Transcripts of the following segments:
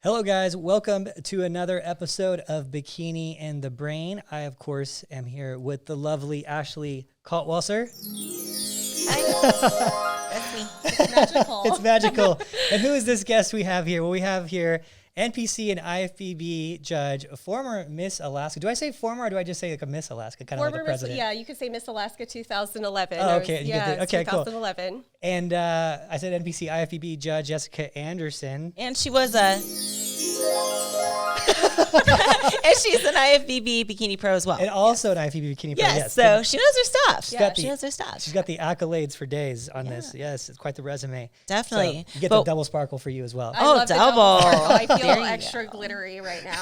Hello, guys. Welcome to another episode of Bikini and the Brain. I, of course, am here with the lovely Ashley Kaltwasser. Hi. That's me. It's magical. It's magical. And who is this guest we have here? Well, we have here NPC and IFBB judge, former Miss Alaska. Do I say former or do I just say like a Miss Alaska, kind of like a president? Yeah, you could say Miss Alaska 2011. Oh, okay. Okay, 2011. Cool. And I said NPC IFBB judge Jessica Anderson. And she was a... and she's an IFBB Bikini Pro as well. And also an IFBB Bikini Pro. Yes, so she knows her stuff. She knows her stuff. She's got the accolades for days on this. Yes, it's quite the resume. Definitely. So you get the double sparkle for you as well. I love double. I feel extra glittery right now.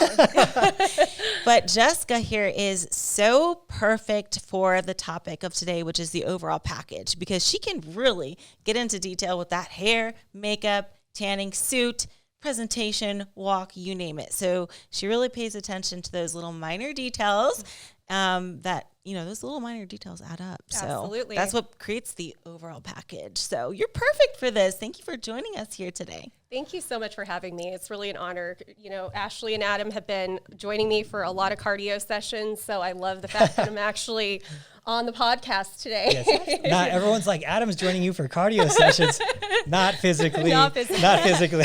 But Jessica here is so perfect for the topic of today, which is the overall package, because she can really get into detail with that hair, makeup, tanning, suit, presentation, walk, you name it. So she really pays attention to those little minor details that, you know, those little minor details add up. Absolutely. So that's what creates the overall package. So you're perfect for this. Thank you for joining us here today. Thank you so much for having me. It's really an honor. You know, Ashley and Adam have been joining me for a lot of cardio sessions, so I love the fact that I'm actually on the podcast today. Yes. Not everyone's like, Adam's joining you for cardio sessions. Not physically. Not physically. Not physically.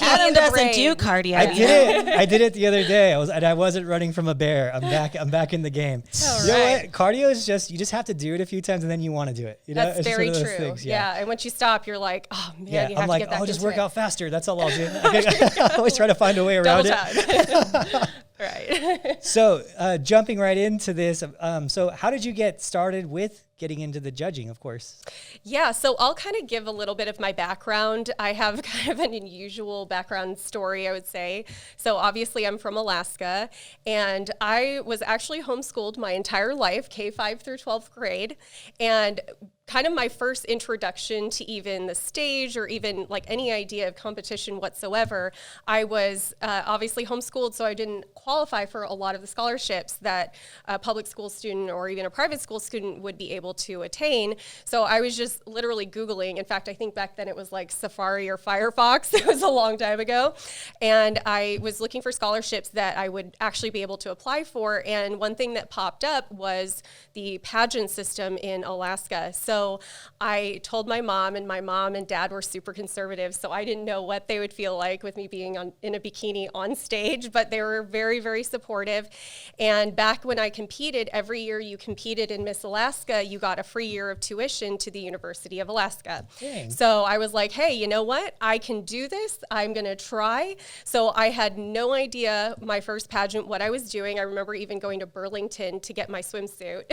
Adam doesn't do cardio. I did it the other day. I wasn't running from a bear. I'm back in the game. You know what? Cardio is just, you just have to do it a fean times and then you want to do it. You know? That's very true. Things, yeah. And once you stop, you're like, oh man, you have to get back I'll just into work it. out faster. That's all I'll do. I always try to find a way around it. Right. So jumping right into this, so how did you get started with getting into the judging, of course? Yeah, so I'll kind of give a little bit of my background. I have kind of an unusual background story, I would say. So obviously I'm from Alaska, and I was actually homeschooled my entire life, K-5 through 12th grade, and kind of my first introduction to even the stage or even like any idea of competition whatsoever. I was obviously homeschooled, so I didn't qualify for a lot of the scholarships that a public school student or even a private school student would be able to attain. So I was just literally Googling. In fact, I think back then it was like Safari or Firefox. It was a long time ago. And I was looking for scholarships that I would actually be able to apply for. And one thing that popped up was the pageant system in Alaska. So I told my mom and dad were super conservative, so I didn't know what they would feel like with me being in a bikini on stage, but they were very, very supportive. And back when I competed, every year you competed in Miss Alaska, you got a free year of tuition to the University of Alaska. Dang. So I was like, hey, you know what? I can do this. I'm going to try. So I had no idea my first pageant, what I was doing. I remember even going to Burlington to get my swimsuit.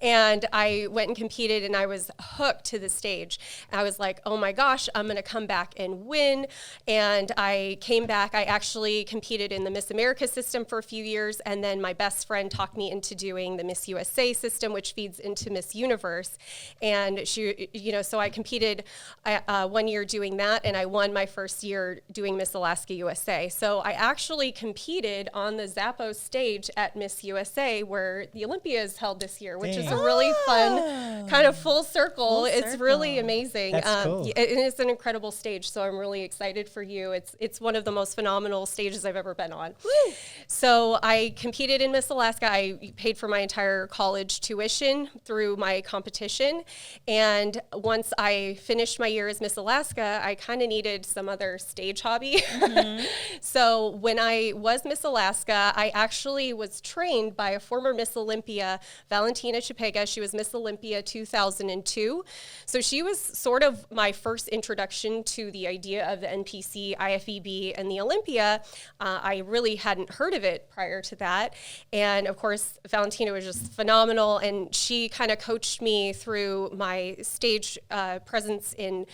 And I went and competed, and I was hooked to the stage. I was like, oh my gosh, I'm going to come back and win. And I came back. I actually competed in the Miss America system for a few years, and then my best friend talked me into doing the Miss USA system, which feeds into Miss Universe. And she, you know, so I competed 1 year doing that, and I won my first year doing Miss Alaska USA. So I actually competed on the Zappos stage at Miss USA, where the Olympia is held this year, which is a really fun kind of full circle. It's really amazing. That's cool. And it's an incredible stage, so I'm really excited for you. It's one of the most phenomenal stages I've ever been on. Woo! So I competed in Miss Alaska. I paid for my entire college tuition through my competition. And once I finished my year as Miss Alaska, I kind of needed some other stage hobby. Mm-hmm. So when I was Miss Alaska, I actually was trained by a former Miss Olympia, Valentina Chapega. She was Miss Olympia 2002. So she was sort of my first introduction to the idea of the NPC, IFBB, and the Olympia. I really hadn't heard of it prior to that. And of course, Valentina was just phenomenal, and she kind of coached me through my stage presence in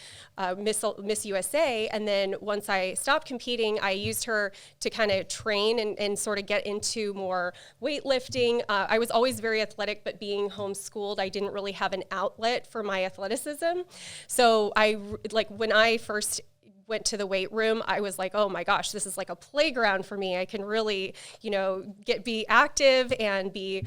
Miss USA. And then once I stopped competing, I used her to kind of train and sort of get into more weightlifting. I was always very athletic, but being homeschooled, I didn't really have an outlet for my athleticism. So when I first went to the weight room, I was like, oh my gosh, this is like a playground for me. I can really, be active and be,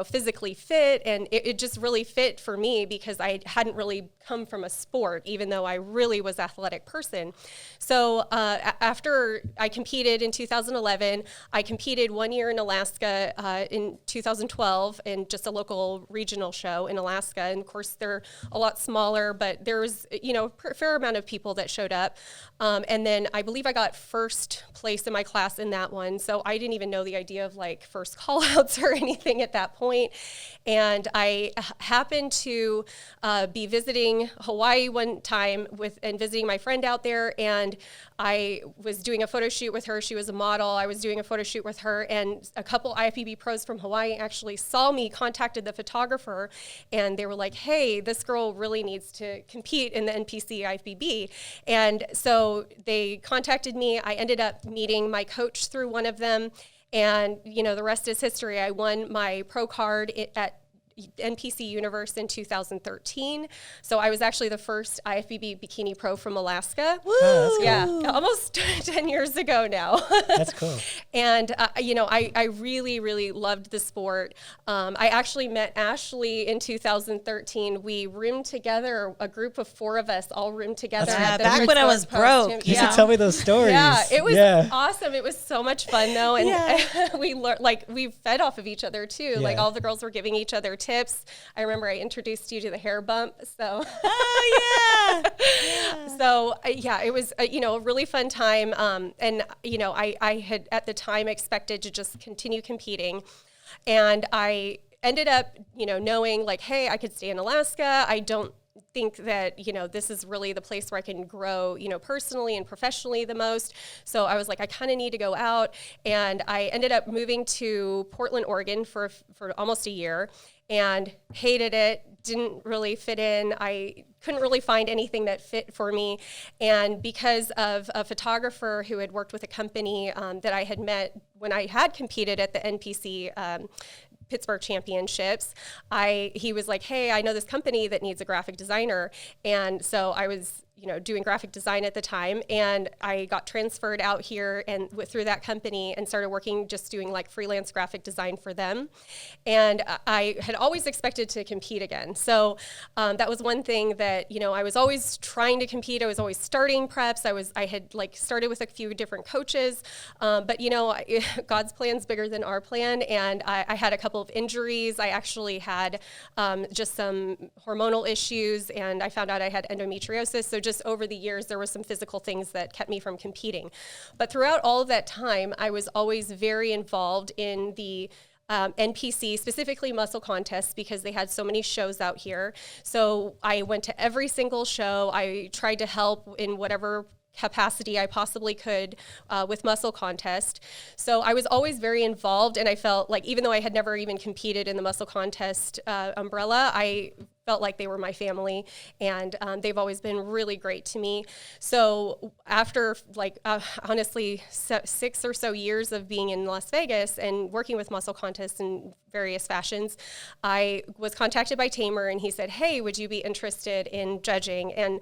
physically fit. And it just really fit for me because I hadn't really come from a sport, even though I really was an athletic person. So after I competed in 2011, I competed 1 year in Alaska in 2012 in just a local regional show in Alaska. And of course, they're a lot smaller, but there was, a fair amount of people that showed up. And then I believe I got first place in my class in that one. So I didn't even know the idea of like first call outs or anything at that point. And I happened to be visiting Hawaii one time and visiting my friend out there. And I was doing a photo shoot with her. She was a model. I was doing a photo shoot with her. And a couple IFBB pros from Hawaii actually saw me, contacted the photographer, and they were like, hey, this girl really needs to compete in the NPC IFBB. And so they contacted me. I ended up meeting my coach through one of them. And, the rest is history. I won my pro card at NPC Universe in 2013. So I was actually the first IFBB Bikini Pro from Alaska. Woo! Oh, cool. Yeah, almost 10 years ago now. That's cool. And, I really, really loved the sport. I actually met Ashley in 2013. We roomed together, a group of 4 of us all roomed together. Yeah, at the back when I was Resort broke. Post. You should tell me those stories. Yeah, it was awesome. It was so much fun though. And we learned, we fed off of each other too. Like all the girls were giving each other tips. I remember I introduced you to the hair bump. So, So it was, a really fun time. And, I had at the time expected to just continue competing. And I ended up, knowing like, hey, I could stay in Alaska. I don't think that, this is really the place where I can grow, personally and professionally the most. So I was like, I kind of need to go out. And I ended up moving to Portland, Oregon for almost a year and hated it, didn't really fit in. I couldn't really find anything that fit for me. And because of a photographer who had worked with a company that I had met when I had competed at the NPC Pittsburgh Championships, he was like, hey, I know this company that needs a graphic designer. And so I was doing graphic design at the time, and I got transferred out here and through that company and started working just doing like freelance graphic design for them. And I had always expected to compete again. So that was one thing that, I was always trying to compete. I was always starting preps. I had like started with a few different coaches, but God's plan's bigger than our plan. And I had a couple of injuries. I actually had just some hormonal issues, and I found out I had endometriosis. So just over the years, there were some physical things that kept me from competing. But throughout all of that time, I was always very involved in the NPC, specifically muscle contests, because they had so many shows out here. So I went to every single show. I tried to help in whatever capacity I possibly could with muscle contest. So I was always very involved, and I felt like even though I had never even competed in the muscle contest umbrella, I felt like they were my family, and they've always been really great to me. So after honestly 6 or so years of being in Las Vegas and working with muscle contests in various fashions, I was contacted by Tamer, and he said, hey, would you be interested in judging? And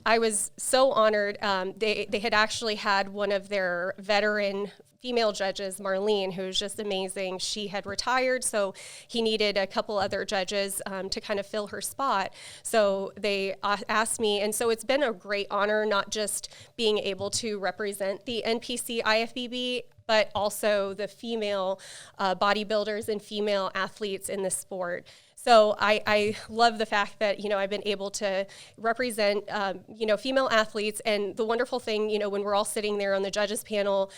I was so honored. They had actually had one of their veteran female judges, Marlene, who's just amazing. She had retired, so he needed a couple other judges to kind of fill her spot. So they asked me, and so it's been a great honor, not just being able to represent the NPC IFBB, but also the female bodybuilders and female athletes in the sport. So I love the fact that, I've been able to represent, female athletes. And the wonderful thing, when we're all sitting there on the judges panel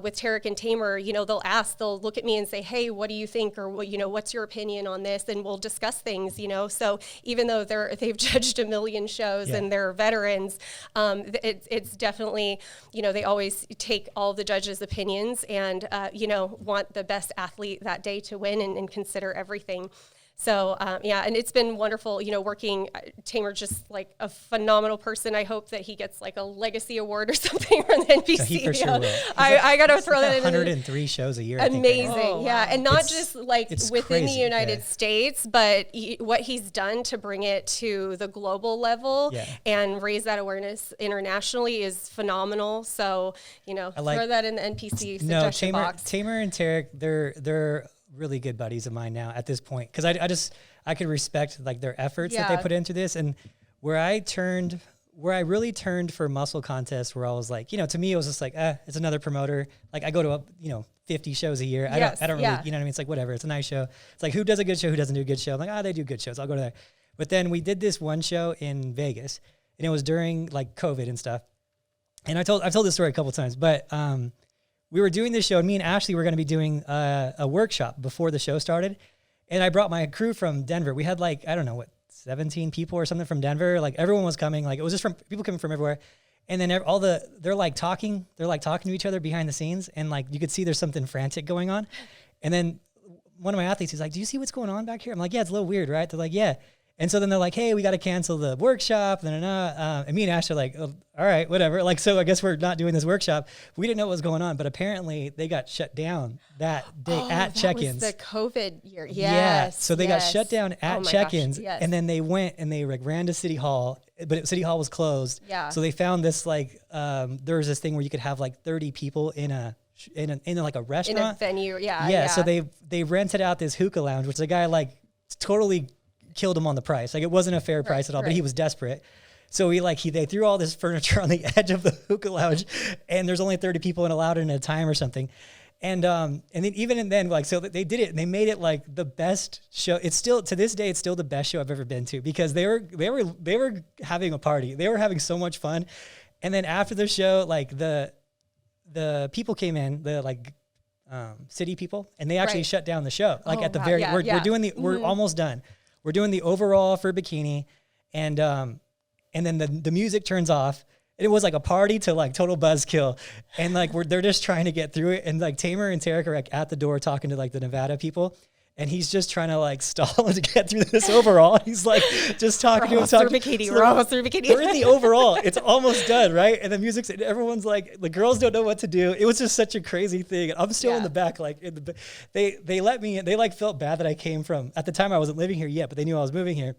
with Tarek and Tamer, they'll look at me and say, hey, what do you think? Or, what's your opinion on this? And we'll discuss things, So even though they've judged a million shows and they're veterans, it's definitely, they always take all the judges' opinions and, want the best athlete that day to win and consider everything. So yeah, and it's been wonderful, working. Tamer just like a phenomenal person. I hope that he gets like a legacy award or something from the NPC. He for sure will. I got to throw that in. 103 shows a year. Amazing, I think, right? yeah, and not just like within the crazy, United States, but what he's done to bring it to the global level and raise that awareness internationally is phenomenal. So throw that in the NPC suggestion box. Tamer and Tarek, they're really good buddies of mine now at this point, because I could respect like their efforts that they put into this. And where I really turned for muscle contests, where I was like, to me it was just like, it's another promoter. Like I go to 50 shows a year. I don't really, you know what I mean? It's like, whatever, it's a nice show. It's like, who does a good show, who doesn't do a good show? I'm like, they do good shows, I'll go to there. But then we did this one show in Vegas, and it was during like COVID and stuff. And I've told this story a couple of times, but we were doing this show, and me and Ashley were going to be doing a workshop before the show started. And I brought my crew from Denver. We had 17 people or something from Denver. Like everyone was coming. Like it was just from people coming from everywhere. And then they're like talking to each other behind the scenes. And like, you could see there's something frantic going on. And then one of my athletes, he's like, do you see what's going on back here? I'm like, yeah, it's a little weird, right? They're like, yeah. And so then they're like, hey, we got to cancel the workshop. And me and Ash are like, oh, all right, whatever. Like, so I guess we're not doing this workshop. We didn't know what was going on, but apparently they got shut down that day at check-ins. That was the COVID year. Yes, yeah. So they got shut down at check-ins. Gosh, yes. And then they went and they ran to City Hall, but City Hall was closed. Yeah. So they found this there was this thing where you could have like 30 people in like a restaurant. In a venue, yeah. Yeah. So they rented out this hookah lounge, which the guy like totally killed him on the price. Like it wasn't a fair price at all, but he was desperate. So they threw all this furniture on the edge of the hookah lounge, and there's only 30 people allowed in at a time or something. And then even then, like, so they did it and they made it like the best show. It's still, to this day, it's still the best show I've ever been to, because they were having a party. They were having so much fun. And then after the show, like the people came in, the like city people, and they actually shut down the show. Like at the very, we're almost done. We're doing the overall for Bikini, and then the music turns off. It was like a party to like total buzzkill, and like they're just trying to get through it. And like Tamer and Tarek are like at the door talking to like the Nevada people, and he's just trying to like stall to get through this overall. He's like just talking to him. We're almost through Bikini. We're in the overall. It's almost done, right? And the music's, and everyone's like, the girls don't know what to do. It was just such a crazy thing. I'm still in the back, like they let me in. They like felt bad that I came from, at the time I wasn't living here yet, but they knew I was moving here.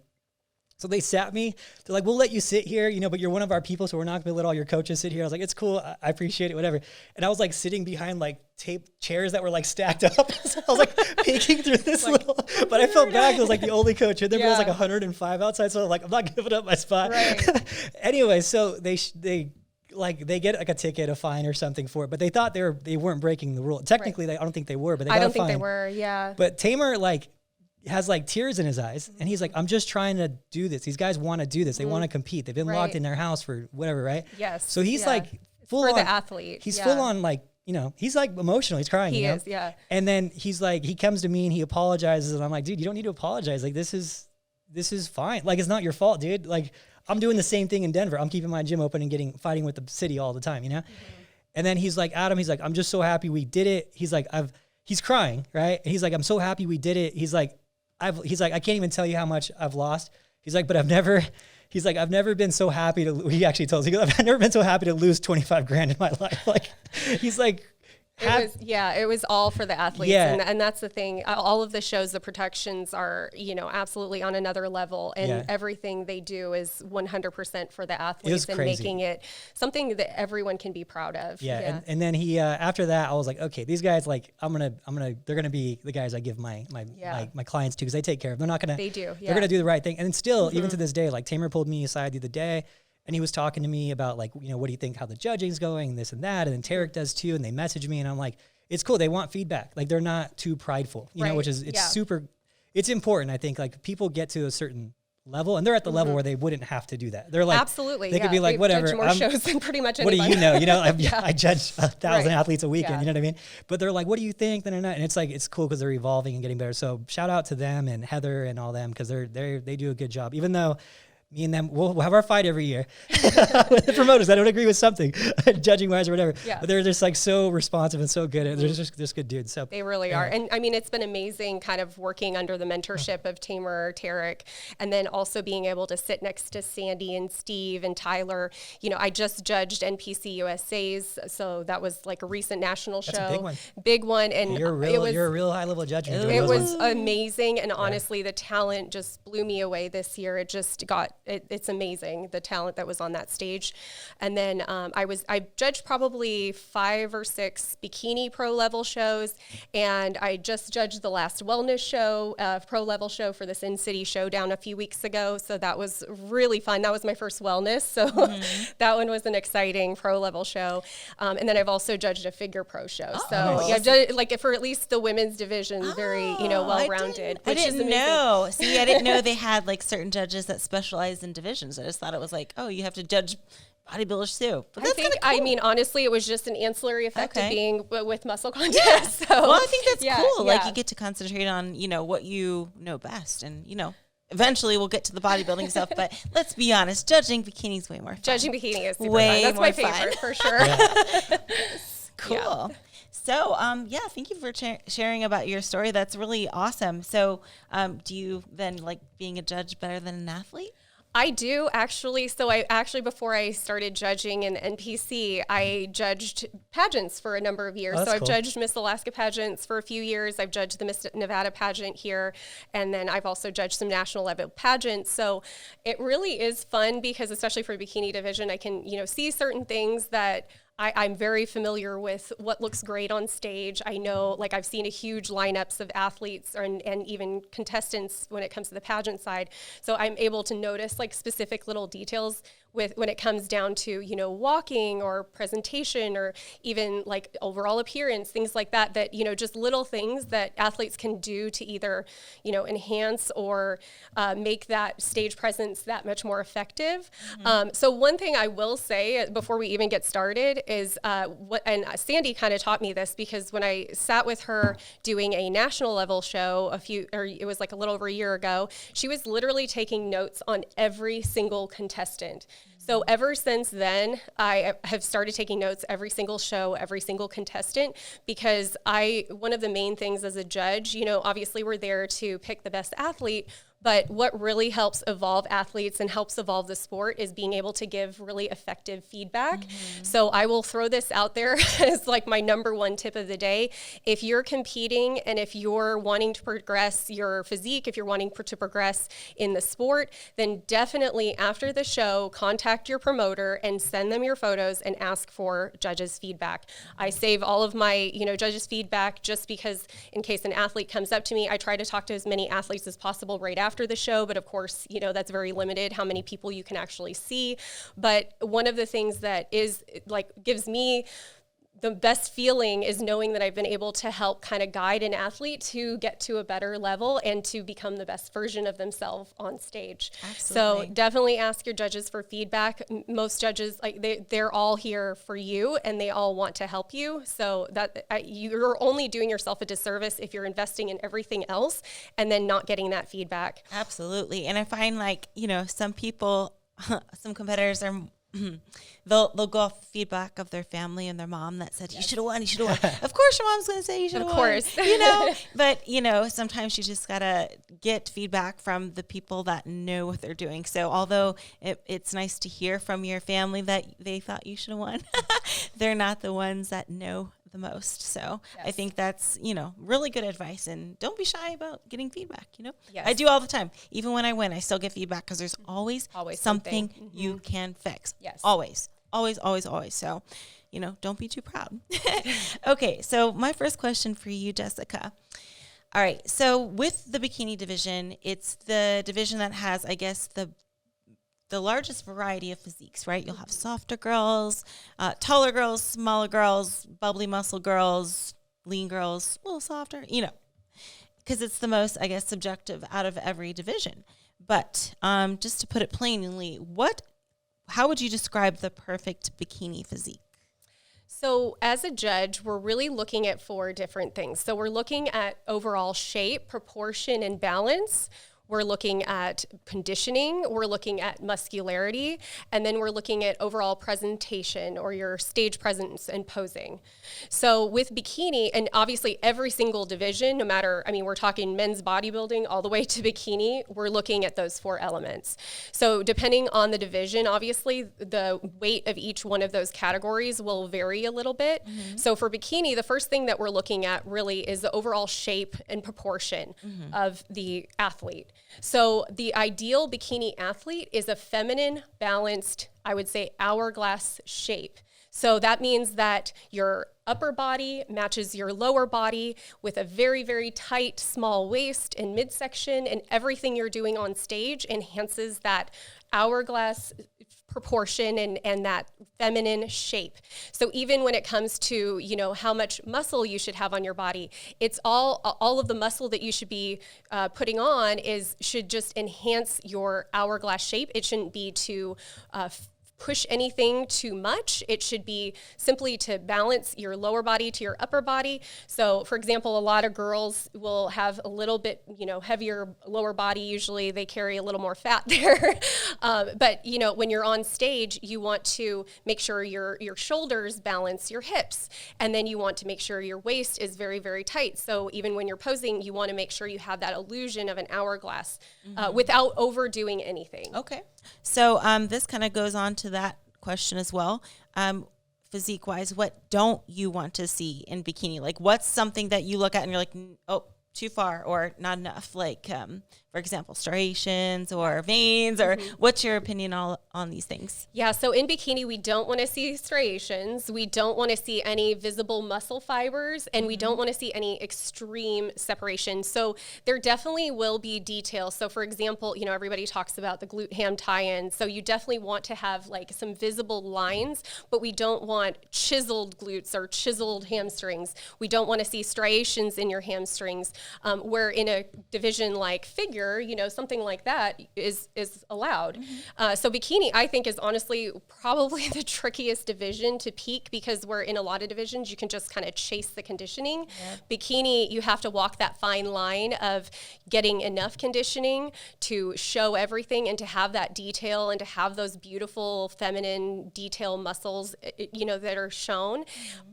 So they sat me. They're like, we'll let you sit here, but you're one of our people, so we're not going to let all your coaches sit here. I was like, it's cool. I appreciate it, whatever. And I was like sitting behind like tape chairs that were like stacked up. So I was like peeking through this but I felt bad. I was like the only coach. And there was like 105 outside. So I'm not giving up my spot. Right. Anyway, so they get like a ticket, a fine or something for it, but they thought they weren't breaking the rule. Technically, I don't think they were, but they got a fine. I don't think they were, yeah. But Tamer has like tears in his eyes, and he's like, I'm just trying to do this. These guys want to do this. They want to compete. They've been locked in their house for whatever, right? Yes. So he's like full for on the athlete. He's full on like, he's like emotional. He's crying. He is, yeah. And then he's like, he comes to me and he apologizes, and I'm like, dude, you don't need to apologize. Like this is fine. Like it's not your fault, dude. Like I'm doing the same thing in Denver. I'm keeping my gym open and fighting with the city all the time, Mm-hmm. And then he's like, Adam, he's like, I'm just so happy we did it. He's like, he's crying, right? And he's like, I'm so happy we did it. He's like, I can't even tell you how much I've lost. He's like, but I've never been so happy he actually told us, he goes, I've never been so happy to lose 25 grand in my life. Like, he's like, it was all for the athletes. Yeah. And that's the thing. All of the shows, the protections are, absolutely on another level. And everything they do is 100% for the athletes and making it something that everyone can be proud of. Yeah. And then he, after that, I was like, okay, these guys, like, they're going to be the guys I give my clients to, because they take care of them. They do. Yeah. They're going to do the right thing. And still, even to this day, like Tamer pulled me aside the other day, and he was talking to me about like, what do you think, how the judging's going, and this and that. And then Tarek does too. And they message me, and I'm like, it's cool. They want feedback. Like they're not too prideful, which is, it's important. I think like people get to a certain level, and they're at the level where they wouldn't have to do that. They're like, absolutely. They could be like, whatever. Judge more shows than pretty much anybody. What do you know? I judge 1,000 athletes a weekend. You know what I mean? But they're like, what do you think? And it's like, it's cool because they're evolving and getting better. So shout out to them and Heather and all them, because they do a good job. Even though me and them, we'll have our fight every year with the promoters. I don't agree with something, judging wise or whatever. Yeah. But they're just like so responsive and so good. They're just good dudes. So they really are. And I mean, it's been amazing kind of working under the mentorship of Tamer, Tarek, and then also being able to sit next to Sandy and Steve and Tyler. You know, I just judged NPC USA's, so that was like a recent national show. That's a big one. Big one. And you're a real high level judge. It was amazing. And honestly, the talent just blew me away this year. It just got, it's amazing, the talent that was on that stage. And then I judged probably 5 or 6 bikini pro level shows. And I just judged the last wellness show, pro level show for this in-city showdown a few weeks ago. So that was really fun. That was my first wellness. So that one was an exciting pro level show. And then I've also judged a figure pro show. I've judged, like for at least the women's division, very, well-rounded. I didn't know. See, I didn't know they had like certain judges that specialize in divisions. I just thought it was like, oh, you have to judge bodybuilders too. But that's cool. I mean, honestly, it was just an ancillary effect of being with muscle contest. So, well, I think that's cool. Like you get to concentrate on, what you know best, and eventually we'll get to the bodybuilding stuff. But let's be honest, judging bikini is way more fun. Judging bikini is super fun. That's my favorite for sure. Cool. Yeah. So, thank you for sharing about your story. That's really awesome. So, do you then like being a judge better than an athlete? I do actually. So before I started judging in NPC, I judged pageants for a number of years. So I've judged Miss Alaska pageants for a few years. I've judged the Miss Nevada pageant here. And then I've also judged some national level pageants. So it really is fun because especially for the bikini division, I can, see certain things that I'm very familiar with what looks great on stage. I know, like I've seen a huge lineups of athletes and even contestants when it comes to the pageant side. So I'm able to notice like specific little details when it comes down to, walking or presentation or even like overall appearance, things like that, just little things that athletes can do to either, enhance or make that stage presence that much more effective. So one thing I will say before we even get started is and Sandy kind of taught me this because when I sat with her doing a national level show it was like a little over a year ago, she was literally taking notes on every single contestant. So ever since then, I have started taking notes every single show, every single contestant, because one of the main things as a judge, obviously we're there to pick the best athlete, but what really helps evolve athletes and helps evolve the sport is being able to give really effective feedback. So I will throw this out there as like my number one tip of the day. If you're competing and if you're wanting to progress your physique, if you're wanting to progress in the sport, then definitely after the show, contact your promoter and send them your photos and ask for judges' feedback. I save all of my, judges' feedback just because in case an athlete comes up to me, I try to talk to as many athletes as possible right after the show, but of course, that's very limited how many people you can actually see. But one of the things that is like gives me the best feeling is knowing that I've been able to help kind of guide an athlete to get to a better level and to become the best version of themselves on stage. Absolutely. So definitely ask your judges for feedback. Most judges, like they're all here for you and they all want to help you. So that you're only doing yourself a disservice if you're investing in everything else and then not getting that feedback. Absolutely. And I find like, some people, some competitors are they'll go off feedback of their family and their mom that said, you should have won. Of course your mom's going to say you should have won. Of course. But, sometimes you just got to get feedback from the people that know what they're doing. So although it's nice to hear from your family that they thought you should have won, they're not the ones that know the most. So I think that's, really good advice, and don't be shy about getting feedback. I do all the time. Even when I win, I still get feedback because there's always something you can fix. Yes. Always. So, don't be too proud. Okay. So my first question for you, Jessica. All right. So with the bikini division, it's the division that has, I guess, the largest variety of physiques, right? You'll have softer girls, taller girls, smaller girls, bubbly muscle girls, lean girls, a little softer, because it's the most, I guess, subjective out of every division. But just to put it plainly, how would you describe the perfect bikini physique? So as a judge, we're really looking at 4 different things. So we're looking at overall shape, proportion, and balance. we're looking at conditioning, we're looking at muscularity, and then we're looking at overall presentation or your stage presence and posing. So with bikini, and obviously every single division, no matter, I mean, we're talking men's bodybuilding all the way to bikini, we're looking at those 4 elements. So depending on the division, obviously the weight of each one of those categories will vary a little bit. So for bikini, the first thing that we're looking at really is the overall shape and proportion of the athlete. So the ideal bikini athlete is a feminine, balanced, I would say hourglass shape. So that means that your upper body matches your lower body with a very, very tight, small waist and midsection, and everything you're doing on stage enhances that hourglass proportion and that feminine shape. So even when it comes to, you know, how much muscle you should have on your body, it's all of the muscle that you should be putting on should just enhance your hourglass shape. It shouldn't be to push anything too much. It should be simply to balance your lower body to your upper body. So for example, a lot of girls will have a little bit, you know, heavier lower body. Usually they carry a little more fat there. But you know, when you're on stage, you want to make sure your shoulders balance your hips. And then you want to make sure your waist is very, very tight. So even when you're posing, you want to make sure you have that illusion of an hourglass without overdoing anything. Okay. So this kind of goes on to that question as well. Physique wise, what don't you want to see in bikini? Like, what's something that you look at and you're like, oh, too far or not enough? Like, for example, striations or veins, or what's your opinion on these things? Yeah, so in bikini, we don't want to see striations. We don't want to see any visible muscle fibers, and we don't want to see any extreme separation. So there definitely will be details. So for example, you know, everybody talks about the glute ham tie-in. So you definitely want to have like some visible lines, but we don't want chiseled glutes or chiseled hamstrings. We don't want to see striations in your hamstrings, where in a division like figure, you know, something like that is allowed. So bikini, I think, is honestly probably the trickiest division to peak, because where in a lot of divisions you can just kind of chase the conditioning. Bikini, you have to walk that fine line of getting enough conditioning to show everything and to have that detail and to have those beautiful feminine detail muscles, you know, that are shown,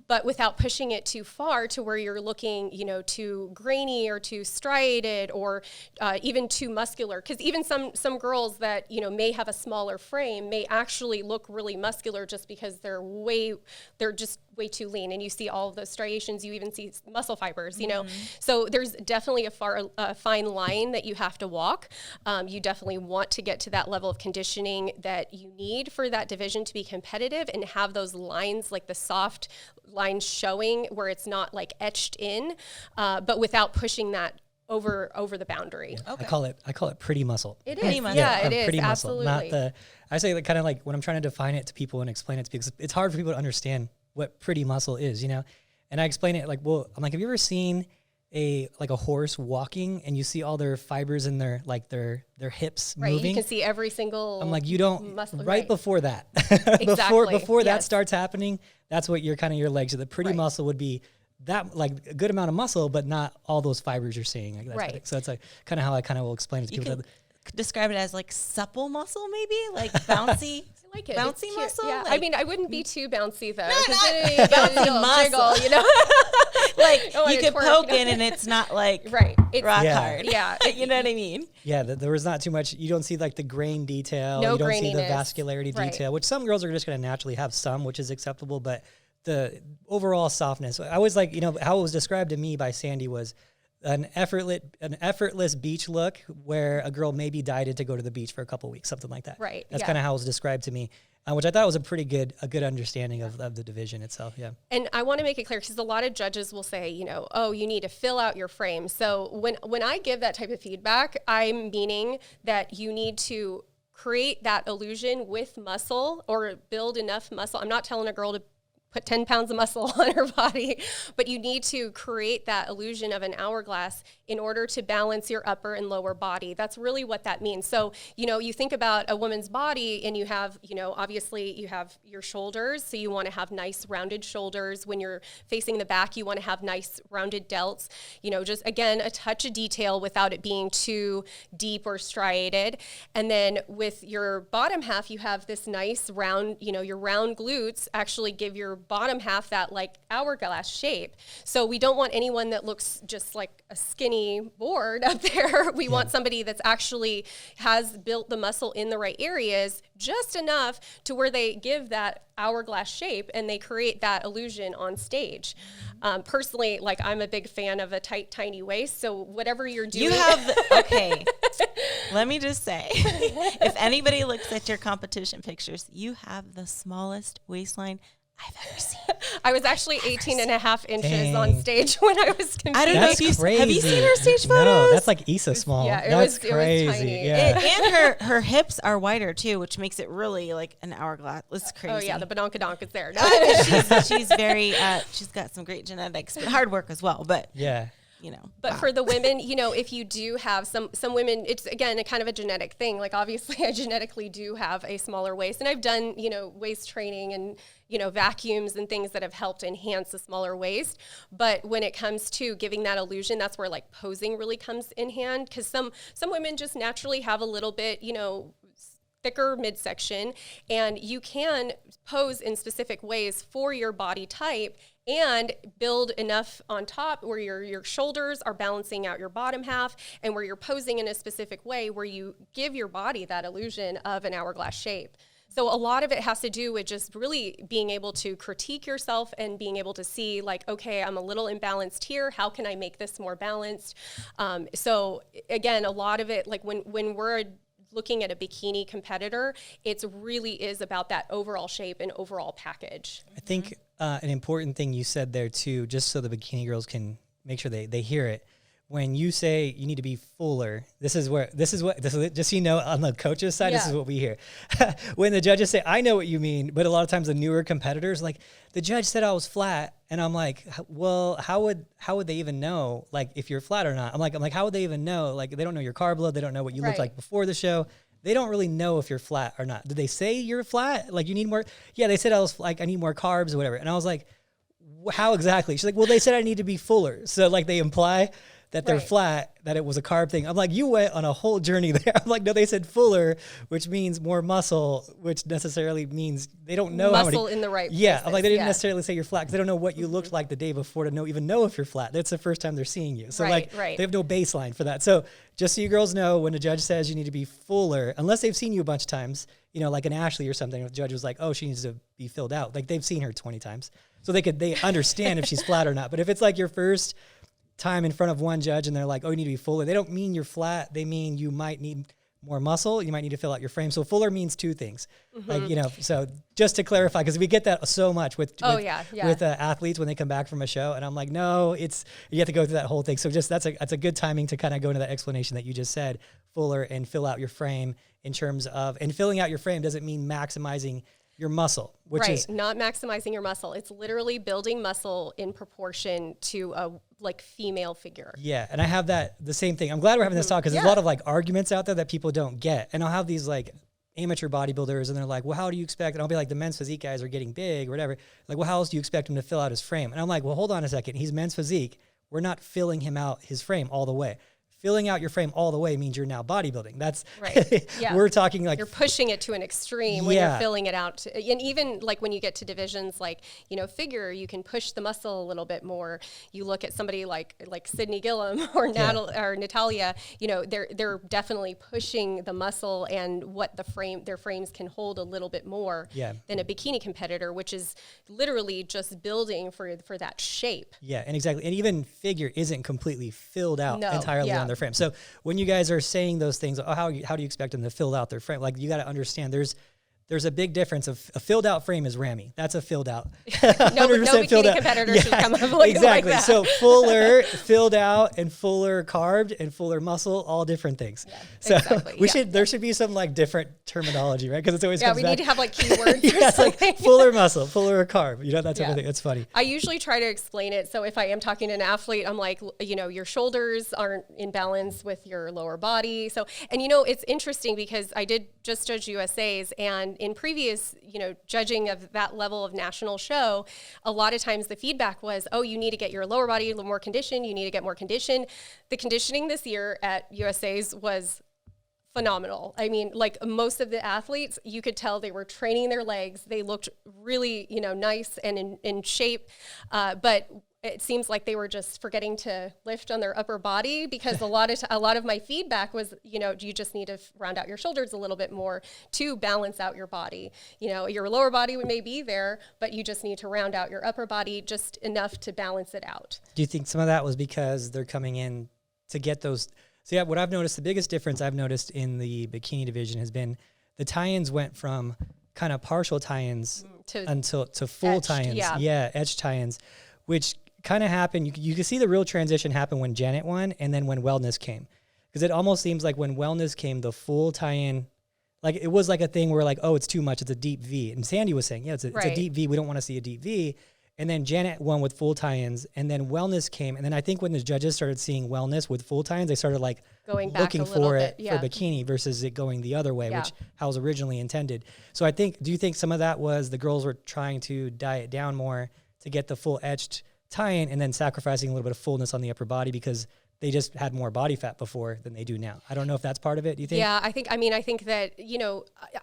but without pushing it too far to where you're looking, you know, too grainy or too striated or even too muscular. Because even some girls that, you know, may have a smaller frame may actually look really muscular just because they're just way too lean, and you see all of those striations, you even see muscle fibers, you know. So there's definitely a fine line that you have to walk. You definitely want to get to that level of conditioning that you need for that division to be competitive and have those lines, like the soft lines showing where it's not like etched in, but without pushing that over the boundary. Okay. I call it pretty muscle. It pretty is. muscle. Yeah, it is. Pretty Absolutely. muscle. Not the, I say that kind of like when I'm trying to define it to people and explain it to people, it's hard for people to understand what pretty muscle is, you know? And I explain it like, well, I'm like, have you ever seen a horse walking and you see all their fibers in their hips moving? You can see every single I'm like, you don't, muscle, right before that, Exactly. before that Yes. starts happening, that's what your legs. So the pretty muscle would be that, like a good amount of muscle, but not all those fibers you're seeing. Like, that's so it's like kind of how I kind of will explain it to people. Describe it as like supple muscle, maybe like bouncy. I like it. Bouncy muscle. Yeah. Like, I mean, I wouldn't be too bouncy though. not bouncy muscle. Jiggle, you know. Like Don't you wanna could twerk, poke you know? in and it's not like Right. It's rock Yeah. hard. Yeah. You know what I mean? Yeah, there was not too much. You don't see like the grain detail. No you don't see the graininess. vascularity Right. detail, which some girls are just going to naturally have some, which is acceptable. But the overall softness, I was like, you know, how it was described to me by Sandy was an effortless beach look where a girl maybe dieted to go to the beach for a couple of weeks, something like that. Right. That's Yeah. kind of how it was described to me, which I thought was a good understanding of the division itself. Yeah. And I want to make it clear, because a lot of judges will say, you know, oh, you need to fill out your frame. So when I give that type of feedback, I'm meaning that you need to create that illusion with muscle or build enough muscle. I'm not telling a girl to put 10 pounds of muscle on her body, but you need to create that illusion of an hourglass in order to balance your upper and lower body. That's really what that means. So, you think about a woman's body and you have, obviously you have your shoulders. So you want to have nice rounded shoulders. When you're facing the back, you want to have nice rounded delts, just again, a touch of detail without it being too deep or striated. And then with your bottom half, you have this nice round, your round glutes actually give your bottom half that like hourglass shape. So we don't want anyone that looks just like a skinny board up there. We want somebody that's actually has built the muscle in the right areas just enough to where they give that hourglass shape and they create that illusion on stage. Personally, like I'm a big fan of a tight, tiny waist. So whatever you're doing. Okay. Let me just say, if anybody looks at your competition pictures, you have the smallest waistline I've ever seen. I was actually 18 and a half inches on stage when I was competing. I don't know if have you seen her stage photos? No, that's like Issa small. Yeah, that's crazy. It was tiny. Yeah. And her hips are wider too, which makes it really like an hourglass. It's crazy. Oh yeah, the badonkadonk is there. she's very, she's got some great genetics, but hard work as well. But yeah. But for the women, if you do have some women, it's again a kind of a genetic thing. Like obviously I genetically do have a smaller waist and I've done, waist training and, vacuums and things that have helped enhance a smaller waist. But when it comes to giving that illusion, that's where like posing really comes in hand. Cause some women just naturally have a little bit, thicker midsection, and you can pose in specific ways for your body type and build enough on top where your shoulders are balancing out your bottom half and where you're posing in a specific way where you give your body that illusion of an hourglass shape. So a lot of it has to do with just really being able to critique yourself and being able to see like, okay, I'm a little imbalanced here. How can I make this more balanced? So again, a lot of it, like when we're looking at a bikini competitor, it really is about that overall shape and overall package. I think an important thing you said there too, just so the bikini girls can make sure they hear it. When you say you need to be fuller, this is just so you know, on the coach's side, This is what we hear. When the judges say, I know what you mean, but a lot of times the newer competitors, like the judge said I was flat, and I'm like, well, how would they even know like if you're flat or not? I'm like, how would they even know? Like they don't know your carb load, they don't know what you look like before the show. They don't really know if you're flat or not. Did they say you're flat? Like you need more? Yeah, they said I was like I need more carbs or whatever. And I was like, how exactly? She's like, well, they said I need to be fuller. So like they imply that they're flat, that it was a carb thing. I'm like, you went on a whole journey there. I'm like, no, they said fuller, which means more muscle, which necessarily means they don't know muscle how many. in the right Yeah, places. I'm like, they didn't necessarily say you're flat because they don't know what you looked like the day before to even know if you're flat. That's the first time they're seeing you. So they have no baseline for that. So just so you girls know, when a judge says you need to be fuller, unless they've seen you a bunch of times, like an Ashley or something, if the judge was like, oh, she needs to be filled out. Like they've seen her 20 times. So they understand if she's flat or not. But if it's like your first time in front of one judge and they're like, oh, you need to be fuller, they don't mean you're flat. They mean you might need more muscle. You might need to fill out your frame. So fuller means two things. Like, so just to clarify, because we get that so much with athletes when they come back from a show. And I'm like, no, you have to go through that whole thing. So just that's a good timing to kind of go into that explanation that you just said, fuller and fill out your frame in terms of, and filling out your frame doesn't mean maximizing your muscle, which is not maximizing your muscle. It's literally building muscle in proportion to a female figure. Yeah. And I have the same thing. I'm glad we're having this talk because there's a lot of arguments out there that people don't get. And I'll have these amateur bodybuilders and they're like, well, how do you expect? And I'll be like, the men's physique guys are getting big or whatever. Like, well, how else do you expect him to fill out his frame? And I'm like, well, hold on a second. He's men's physique. We're not filling him out his frame all the way. Filling out your frame all the way means you're now bodybuilding. That's right. Yeah. We're talking like you're pushing it to an extreme when you're filling it out. And even when you get to divisions figure, you can push the muscle a little bit more. You look at somebody like Sydney Gillum or Natalia, they're definitely pushing the muscle and what their frames can hold a little bit more than a bikini competitor, which is literally just building for that shape. Yeah, and exactly. And even figure isn't completely filled out entirely on their frame. So when you guys are saying those things, how do you expect them to fill out their frame? Like you got to understand there's there's a big difference of a filled out frame is Rami. That's a filled out. No bikini competitor should come up looking exactly. like that. So fuller, filled out, and fuller carbed, and fuller muscle, all different things. Yeah, so exactly. there should be some like different terminology, right? Because it's always comes we back. need to have like keywords. It's like fuller muscle, fuller carb. That type of thing. It's funny. I usually try to explain it. So if I am talking to an athlete, I'm like, your shoulders aren't in balance with your lower body. So, and it's interesting because I did just judge USA's, and in previous, judging of that level of national show, a lot of times the feedback was, oh, you need to get your lower body a little more conditioned. You need to get more conditioned. The conditioning this year at USA's was phenomenal. I mean, like most of the athletes, you could tell they were training their legs. They looked really, nice and in shape. But it seems like they were just forgetting to lift on their upper body, because a lot of my feedback was, you just need to round out your shoulders a little bit more to balance out your body. Your lower body may be there, but you just need to round out your upper body just enough to balance it out. Do you think some of that was because they're coming in to get those? So yeah, what I've noticed, the biggest difference I've noticed in the bikini division has been the tie-ins went from kind of partial tie-ins to full etched, tie-ins. yeah. Edge tie-ins, which kind of happened. You can see the real transition happen when Janet won and then when wellness came. Because it almost seems like when wellness came, the full tie-in, like it was like a thing where like, oh, it's too much. It's a deep V. And Sandy was saying, it's a deep V. We don't want to see a deep V. And then Janet won with full tie-ins, and then wellness came. And then I think when the judges started seeing wellness with full tie-ins, they started like looking for it for bikini versus it going the other way, which how it was originally intended. So do you think some of that was the girls were trying to diet down more to get the full etched tie-in and then sacrificing a little bit of fullness on the upper body because they just had more body fat before than they do now? I don't know if that's part of it. Do you think? Yeah, I think that,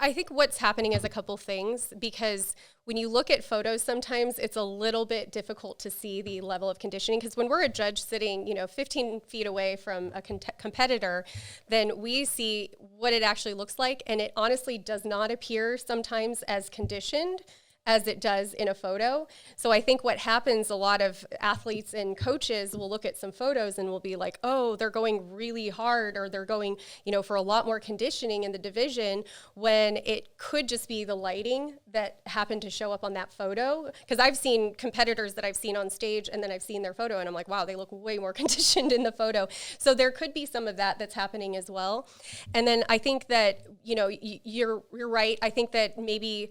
I think what's happening is a couple things, because when you look at photos, sometimes it's a little bit difficult to see the level of conditioning, because when we're a judge sitting, 15 feet away from a competitor, then we see what it actually looks like. And it honestly does not appear sometimes as conditioned as it does in a photo. So I think what happens, a lot of athletes and coaches will look at some photos and will be like, oh, they're going really hard, or they're going, for a lot more conditioning in the division, when it could just be the lighting that happened to show up on that photo. Because I've seen competitors that I've seen on stage, and then I've seen their photo and I'm like, wow, they look way more conditioned in the photo. So there could be some of that that's happening as well. And then I think that, you're right. I think that maybe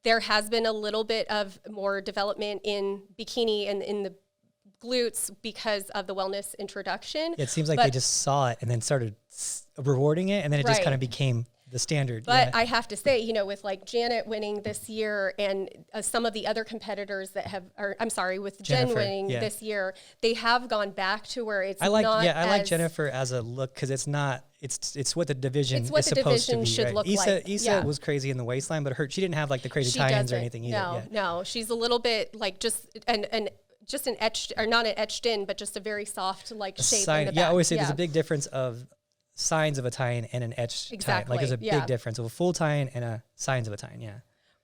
there has been a little bit of more development in bikini and in the glutes because of the wellness introduction. It seems like they just saw it and then started rewarding it, and then it just kind of became the standard. But I have to say, with like Janet winning this year, and some of the other competitors that with Jen winning this year, they have gone back to where it's I like Jennifer as a look, because it's not. It's what the division is supposed to be. Should look like. Issa was crazy in the waistline, but she didn't have like the crazy tie-ins or anything either. No, she's a little bit like just an etched, or not an etched in, but just a very soft shape in the back. Yeah, I always say there's a big difference of signs of a tie-in and an etched tie-in. Like there's a big difference of a full tie-in and a signs of a tie-in. Yeah.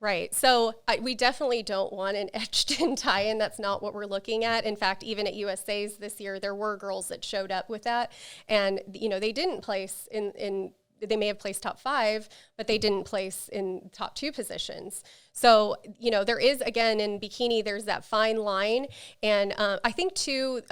Right. So we definitely don't want an etched in tie-in. That's not what we're looking at. In fact, even at USA's this year, there were girls that showed up with that, and they didn't place in they may have placed top 5, but they didn't place in top 2 positions. So, there is, again, in bikini, there's that fine line. And I think, too,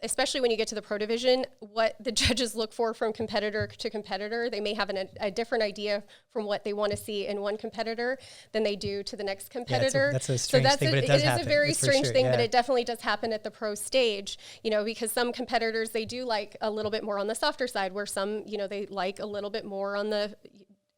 especially when you get to the pro division, what the judges look for from competitor to competitor, they may have a different idea from what they want to see in one competitor than they do to the next competitor. Yeah, that's a strange thing, but it does happen. It is a very strange thing, but it definitely does happen at the pro stage, because some competitors, they do like a little bit more on the softer side, where some, they like a little bit more on the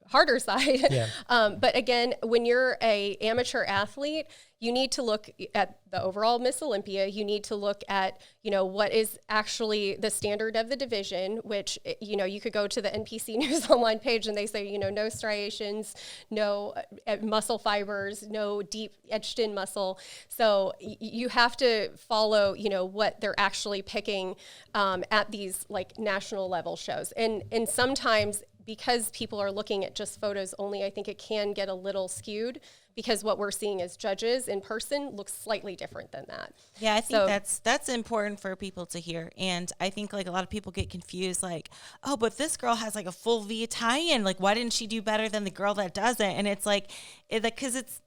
harder side. Yeah. But again, when you're a amateur athlete, you need to look at the overall Miss Olympia. You need to look at, what is actually the standard of the division, which, you could go to the NPC News Online page and they say, no striations, no muscle fibers, no deep etched in muscle. So you have to follow, what they're actually picking at these like national level shows. And sometimes because people are looking at just photos only, I think it can get a little skewed because what we're seeing as judges in person looks slightly different than that. Yeah, I think that's important for people to hear. And I think like a lot of people get confused, like, oh, but this girl has like a full V tie-in. Like, why didn't she do better than the girl that doesn't? And it's like, because it's,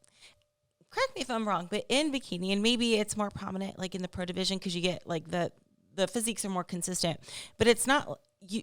correct me if I'm wrong, but in bikini, and maybe it's more prominent like in the pro division because you get like the physiques are more consistent, but it's not.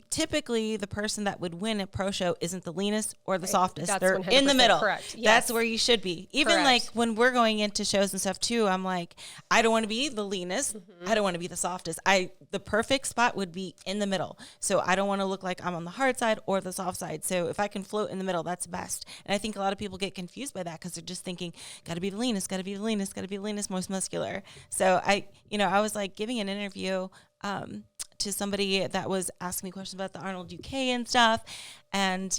Typically the person that would win a pro show isn't the leanest or the softest. That's They're in the middle. Correct. Yes. That's where you should be. Even correct. like when we're going into shows and stuff too, I'm like, I don't want to be the leanest. I don't want to be the softest. The perfect spot would be in the middle. So I don't want to look like I'm on the hard side or the soft side. So if I can float in the middle, that's best. And I think a lot of people get confused by that because they're just thinking, got to be the leanest, got to be the leanest, got to be the leanest, most muscular. So I was like giving an interview to somebody that was asking me questions about the Arnold UK and stuff. And,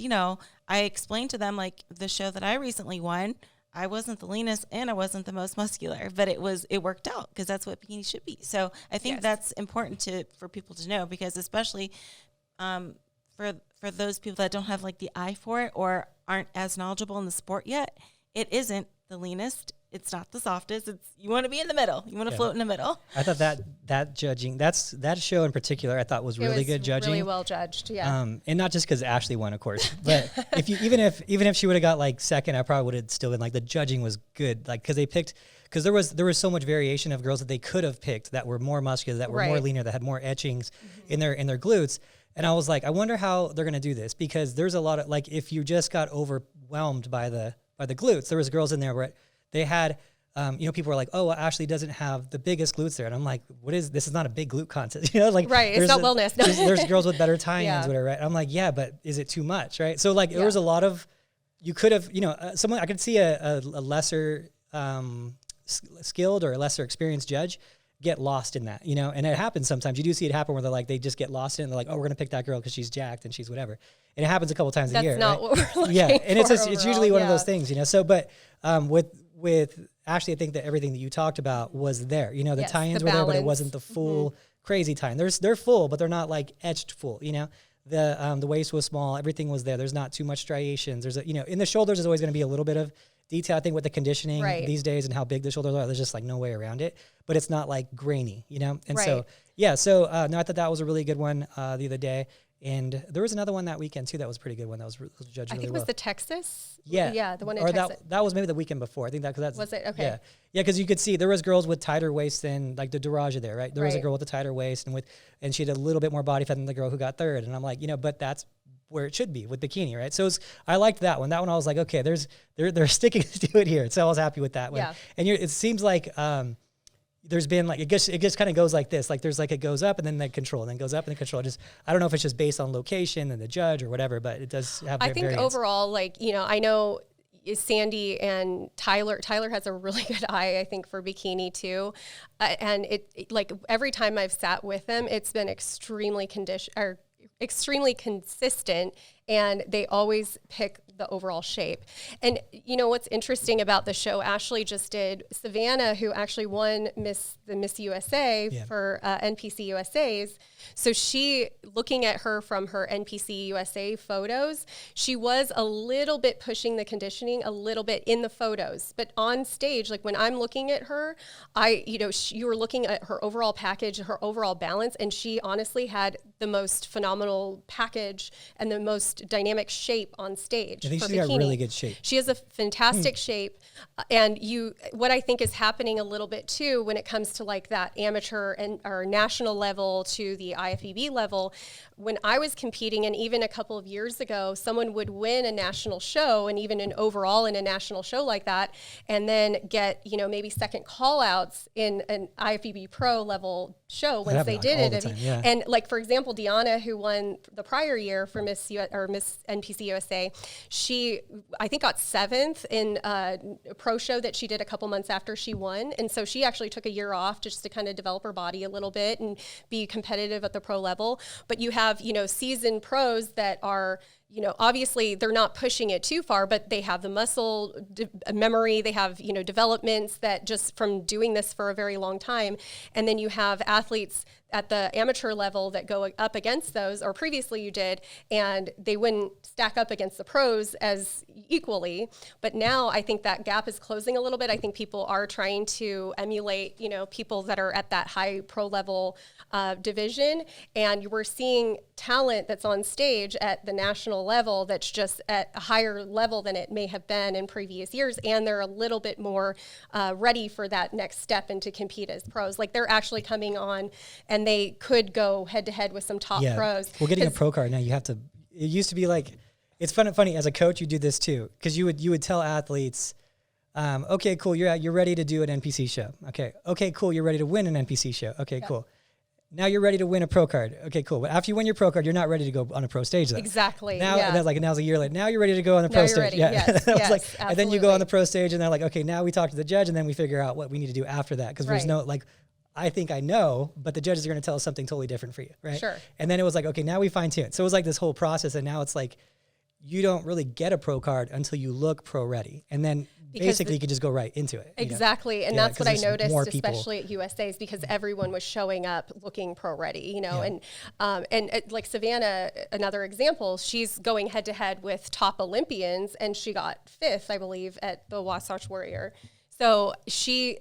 I explained to them like the show that I recently won, I wasn't the leanest and I wasn't the most muscular, but it worked out because that's what bikini should be. So I think that's important for people to know because especially for those people that don't have like the eye for it or aren't as knowledgeable in the sport yet, it isn't the leanest. It's not the softest. You want to be in the middle. You want to float in the middle. I thought that judging, that show in particular, I thought was really good judging. Really well judged, yeah. And not just because Ashley won, of course, but even if she would have got like second, I probably would have still been like the judging was good, like because there was so much variation of girls that they could have picked that were more muscular, that were more leaner, that had more etchings in their glutes. And I was like, I wonder how they're gonna do this because there's a lot of like if you just got overwhelmed by the glutes, there was girls in there where they had, people were like, oh, well, Ashley doesn't have the biggest glutes there. And I'm like, this is not a big glute contest. Right. It's not wellness. There's girls with better tie-ins, whatever, right? I'm like, yeah, but is it too much, right? So like, there was a lot of, you could have, someone, I could see a lesser skilled or a lesser experienced judge get lost in that, and it happens sometimes. You do see it happen where they're like, they just get lost in it and they're like, oh, we're going to pick that girl because she's jacked and she's whatever. And it happens a couple times a year. That's not what we're looking for. And it's usually one of those things. things, So, but with Ashley, I think that everything that you talked about was there. The tie-ins were there, but it wasn't the full crazy tie-in. They're full, but they're not like etched full. The waist was small. Everything was there. There's not too much striations. There's in the shoulders is always going to be a little bit of detail. I think with the conditioning these days and how big the shoulders are, there's just like no way around it. But it's not like grainy, And so I thought that was a really good one the other day. And there was another one that weekend too that was a pretty good one that was judged really well. I think it was the Texas. Yeah, yeah, the one in Texas. That was maybe the weekend before. I think that's was it okay. Yeah, because you could see there was girls with tighter waists than like the Duraja there, right? There was a girl with a tighter waist and she had a little bit more body fat than the girl who got third. And I'm like, but that's where it should be with bikini, right? So I liked that one. That one I was like, okay, they're sticking to it here. So I was happy with that one. Yeah. And it seems like there's been like it just kind of goes like this. Like there's like it goes up and then the control, and then goes up and then control. I don't know if it's just based on location and the judge or whatever, but it does have. I think variance. Overall, I know Sandy and Tyler has a really good eye, I think, for bikini too, and it like every time I've sat with them, it's been extremely consistent, and they always pick the overall shape. And what's interesting about the show Ashley just did, Savannah, who actually won the Miss USA for NPC USA's. So she, looking at her from her NPC USA photos, she was a little bit pushing the conditioning a little bit in the photos, but on stage, like when I'm looking at her, you were looking at her overall package, her overall balance, and she honestly had the most phenomenal package and the most dynamic shape on stage. I think she's got really good shape. She has a fantastic shape. And what I think is happening a little bit too, when it comes to like that amateur or national level to the IFBB level, when I was competing, and even a couple of years ago, someone would win a national show and even an overall in a national show like that, and then get, maybe second call outs in an IFBB pro level show once they did it. And like, for example, Deanna, who won the prior year for Miss NPC USA, she, I think, got 7th in a pro show that she did a couple months after she won. And so she actually took a year off just to kind of develop her body a little bit and be competitive at the pro level. But you have, seasoned pros that are obviously they're not pushing it too far, but they have the muscle memory, they have, developments that just from doing this for a very long time. And then you have athletes at the amateur level that go up against those, or previously you did, and they wouldn't stack up against the pros as equally. But now I think that gap is closing a little bit. I think people are trying to emulate, people that are at that high pro level division. And we're seeing talent that's on stage at the national level that's just at a higher level than it may have been in previous years. And they're a little bit more ready for that next step and to compete as pros. Like they're actually coming on and they could go head to head with some top pros. Well, getting a pro card now, it used to be like, it's funny as a coach, you do this too. Cause you would tell athletes, okay, cool. You're ready to do an NPC show. Okay, cool. You're ready to win an NPC show. Okay, cool. Now you're ready to win a pro card. Okay, cool. But after you win your pro card, you're not ready to go on a pro stage though. Exactly. Now, and now's a year later. Now you're ready to go on the pro stage. Ready. Yeah. Yes, and then you go on the pro stage and they're like, okay, now we talk to the judge and then we figure out what we need to do after that. Cause there's no I think I know, but the judges are going to tell us something totally different for you. Right. Sure. And then it was like, okay, now we fine tune. So it was like this whole process. And now it's like, you don't really get a pro card until you look pro ready. And then basically you could just go right into it. Exactly. And that's what I noticed, especially at USA's, because everyone was showing up looking pro ready, and like Savannah, another example, she's going head to head with top Olympians and she got 5th, I believe, at the Wasatch Warrior. So she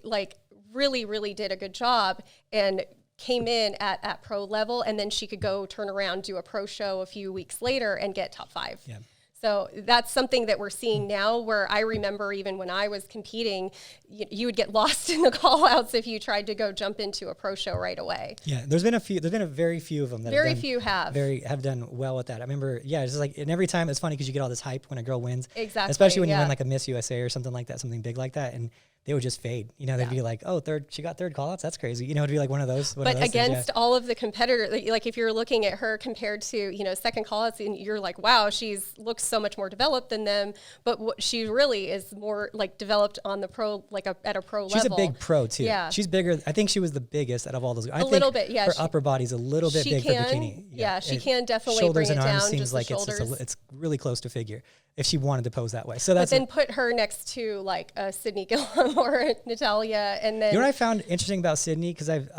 really, really did a good job and came in at pro level, and then she could go turn around, do a pro show a few weeks later and get top 5. Yeah. So that's something that we're seeing now, where I remember even when I was competing, you would get lost in the call outs if you tried to go jump into a pro show right away. Yeah, there's been a very few of them that have done well with that. I remember, it's just like, and every time it's funny because you get all this hype when a girl wins. Exactly. Especially when you win like a Miss USA or something like that, something big like that. And they would just fade. They'd be like, oh, she got third call outs. That's crazy. It'd be like one of those. But against all of the competitors, like if you're looking at her compared to, second call outs, and you're like, wow, looks so much more developed than them. But what she really is more like developed on the pro, at a pro level. She's a big pro too. Yeah. She's bigger. I think she was the biggest out of all those. I think little bit, yeah. Her upper body's a little bit big for bikini. Yeah, she can definitely shoulders bring it and arms down. Seems like it's really close to figure if she wanted to pose that way. So that's. But then put her next to like a Sydney Gillum or a Natalia, and then. You know what I found interesting about Sydney, because I've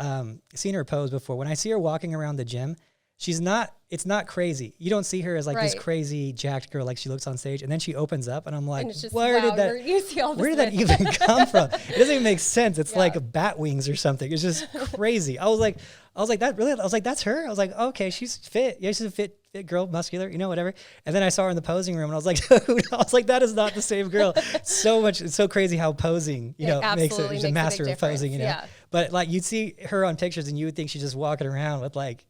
seen her pose before. When I see her walking around the gym, it's not crazy. You don't see her as like this crazy jacked girl like she looks on stage, and then she opens up and I'm like, where did that even come from? It doesn't even make sense. It's like bat wings or something. It's just crazy. I was like, that's her? I was like, okay, she's fit. Yeah, she's a fit girl, muscular, whatever. And then I saw her in the posing room and I was like, dude, that is not the same girl. It's so crazy how posing, makes it. She's a master of posing, Yeah. But like you'd see her on pictures and you would think she's just walking around with like,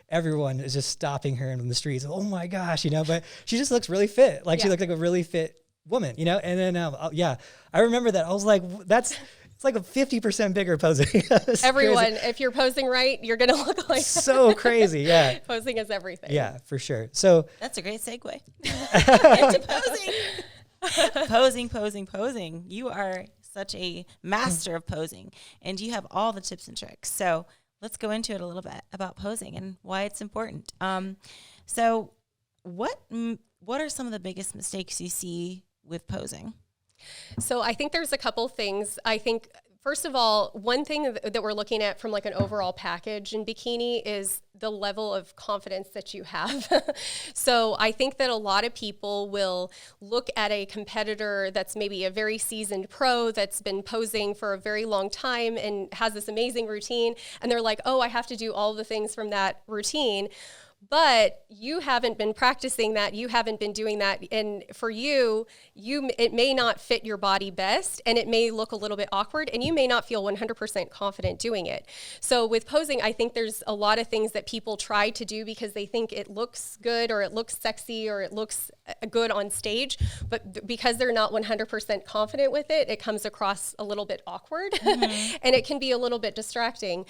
everyone is just stopping her in the streets. Oh my gosh, but she just looks really fit. Like she looks like a really fit woman, And then, I remember that. I was like, it's like a 50% bigger posing. Everyone, if you're posing right, you're going to look like so crazy. Yeah. Posing is everything. Yeah, for sure. So that's a great segue into posing. You are such a master of posing, and you have all the tips and tricks. So let's go into it a little bit about posing and why it's important. So what are some of the biggest mistakes you see with posing? So I think there's a couple things. I think, first of all, one thing that we're looking at from like an overall package in bikini is the level of confidence that you have. So I think that a lot of people will look at a competitor that's maybe a very seasoned pro that's been posing for a very long time and has this amazing routine, and they're like, oh, I have to do all the things from that routine. But you haven't been practicing that. You haven't been doing that. And for you, it may not fit your body best, and it may look a little bit awkward, and you may not feel 100% confident doing it. So with posing, I think there's a lot of things that people try to do because they think it looks good or it looks sexy or it looks good on stage, but because they're not 100% confident with it, it comes across a little bit awkward and it can be a little bit distracting.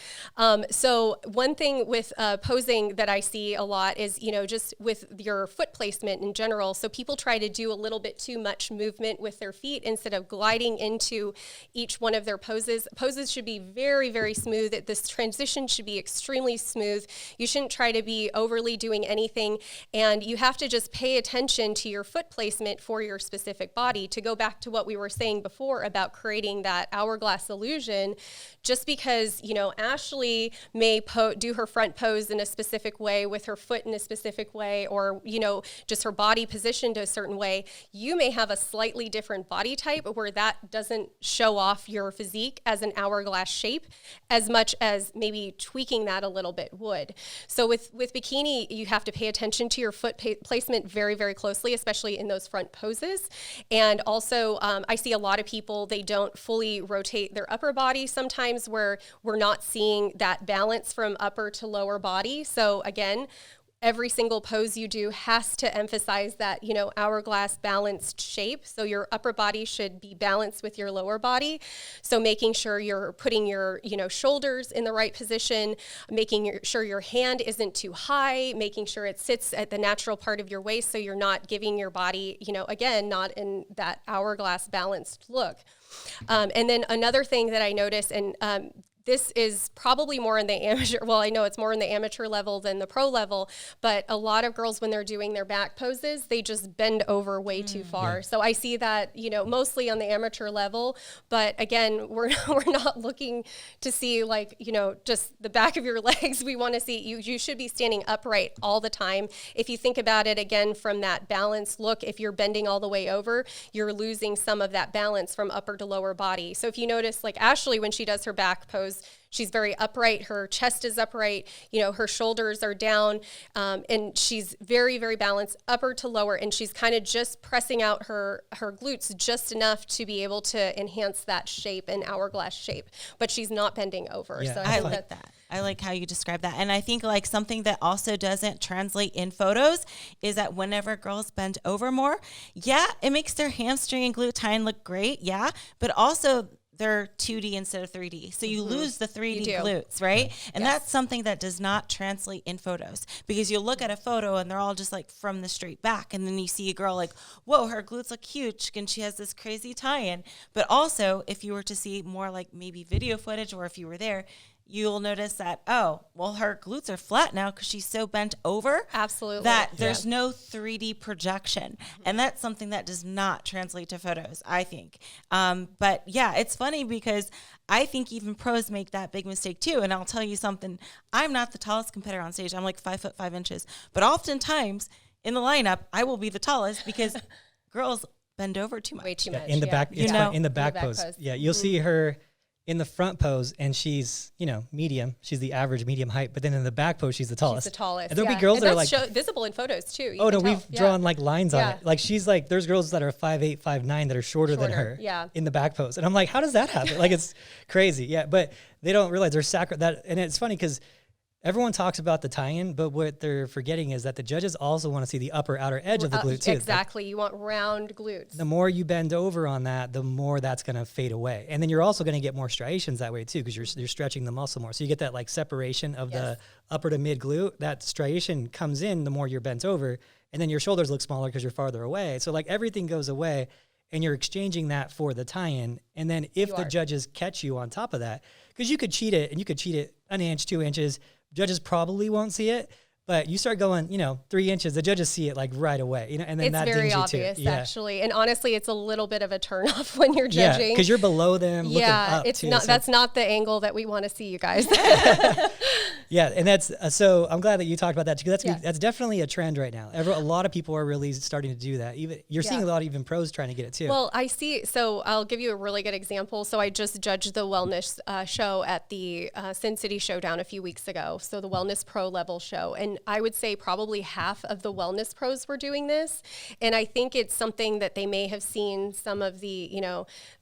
So one thing with posing that I see a lot is, just with your foot placement in general. So people try to do a little bit too much movement with their feet instead of gliding into each one of their poses. Poses should be very, very smooth. This transition should be extremely smooth. You shouldn't try to be overly doing anything, and you have to just pay attention to your foot placement for your specific body. To go back to what we were saying before about creating that hourglass illusion, just because, Ashley may do her front pose in a specific way with her foot in a specific way, or, just her body positioned a certain way, you may have a slightly different body type where that doesn't show off your physique as an hourglass shape as much as maybe tweaking that a little bit would. So with bikini, you have to pay attention to your foot placement very, very closely, especially in those front poses. And also, I see a lot of people, they don't fully rotate their upper body sometimes, where we're not seeing that balance from upper to lower body. So again, every single pose you do has to emphasize that, hourglass balanced shape. So your upper body should be balanced with your lower body. So making sure you're putting your, shoulders in the right position, making sure your hand isn't too high, making sure it sits at the natural part of your waist. So you're not giving your body, again, not in that hourglass balanced look. And then another thing that I notice, and this is probably more in the amateur, well, I know it's more in the amateur level than the pro level, but a lot of girls, when they're doing their back poses, they just bend over way too far. Yeah. So I see that, mostly on the amateur level, but again, we're not looking to see just the back of your legs. We want to see, you should be standing upright all the time. If you think about it again, from that balanced look, if you're bending all the way over, you're losing some of that balance from upper to lower body. So if you notice, like Ashley, when she does her back pose, she's very upright. Her chest is upright. Her shoulders are down, and she's very, very balanced, upper to lower. And she's kind of just pressing out her glutes just enough to be able to enhance that shape and hourglass shape. But she's not bending over. Yeah, so I like that. I like how you describe that. And I think something that also doesn't translate in photos is that whenever girls bend over more, it makes their hamstring and glute tine look great. Yeah. But also, they're 2D instead of 3D. So you lose the 3D glutes, right? And that's something that does not translate in photos, because you'll look at a photo and they're all just from the straight back. And then you see a girl whoa, her glutes look huge and she has this crazy tie-in. But also, if you were to see more maybe video footage, or if you were there, you'll notice that, her glutes are flat now because she's so bent over. Absolutely. That there's no 3D projection. And that's something that does not translate to photos, I think. But it's funny because I think even pros make that big mistake too. And I'll tell you something, I'm not the tallest competitor on stage. I'm 5'5". But oftentimes in the lineup, I will be the tallest because girls bend over too much. Way too much. In the back, in the back pose. Yeah, you'll see her in the front pose, and she's, medium. She's the average medium height. But then in the back pose, she's the tallest. She's the tallest. And there'll be girls that are visible in photos too. We've drawn lines on it. She's there's girls that are 5'8", 5'9" that are shorter than her in the back pose. And I'm like, how does that happen? It's crazy. Yeah. But they don't realize they're and it's funny because everyone talks about the tie-in, but what they're forgetting is that the judges also want to see the upper outer edge of the glute too. Exactly. You want round glutes. The more you bend over on that, the more that's going to fade away. And then you're also going to get more striations that way too, because you're stretching the muscle more. So you get that separation of the upper to mid glute. That striation comes in the more you're bent over, and then your shoulders look smaller because you're farther away. So everything goes away, and you're exchanging that for the tie-in. And then if the judges catch you on top of that, because you could cheat it, and you could cheat it an inch, 2 inches, judges probably won't see it, but you start going, 3 inches, the judges see it right away, and then it's that very obvious actually. And honestly, it's a little bit of a turnoff when you're judging. Because you're below them, looking up it's too, not. So. That's not the angle that we want to see, you guys. Yeah, and that's so. I'm glad that you talked about that, because that's definitely a trend right now. A lot of people are really starting to do that. Even you're seeing a lot of even pros trying to get it too. Well, I see. So I'll give you a really good example. So I just judged the wellness show at the Sin City Showdown a few weeks ago. So the wellness pro level show, and I would say probably half of the wellness pros were doing this. And I think it's something that they may have seen some of the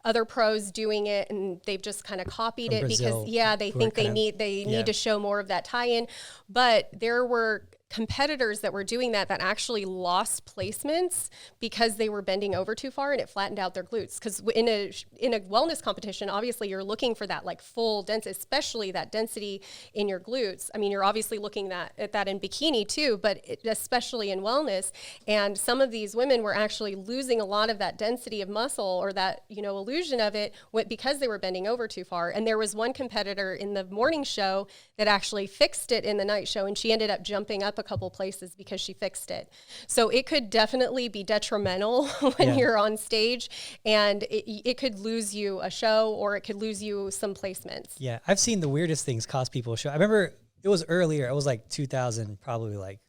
other pros doing it, and they've just kind of copied it Brazil, because they think they need to show more of that tie-in. But there were competitors that were doing that actually lost placements because they were bending over too far and it flattened out their glutes. Because in a wellness competition, obviously you're looking for that like full density, especially that density in your glutes. I mean, you're obviously looking at that in bikini too, but especially in wellness. And some of these women were actually losing a lot of that density of muscle or that, illusion of it because they were bending over too far. And there was one competitor in the morning show that actually fixed it in the night show, and she ended up jumping up a couple places because she fixed it. So it could definitely be detrimental when you're on stage, and it could lose you a show or it could lose you some placements. Yeah, I've seen the weirdest things cost people a show. I remember it was earlier. It was like 2000, probably like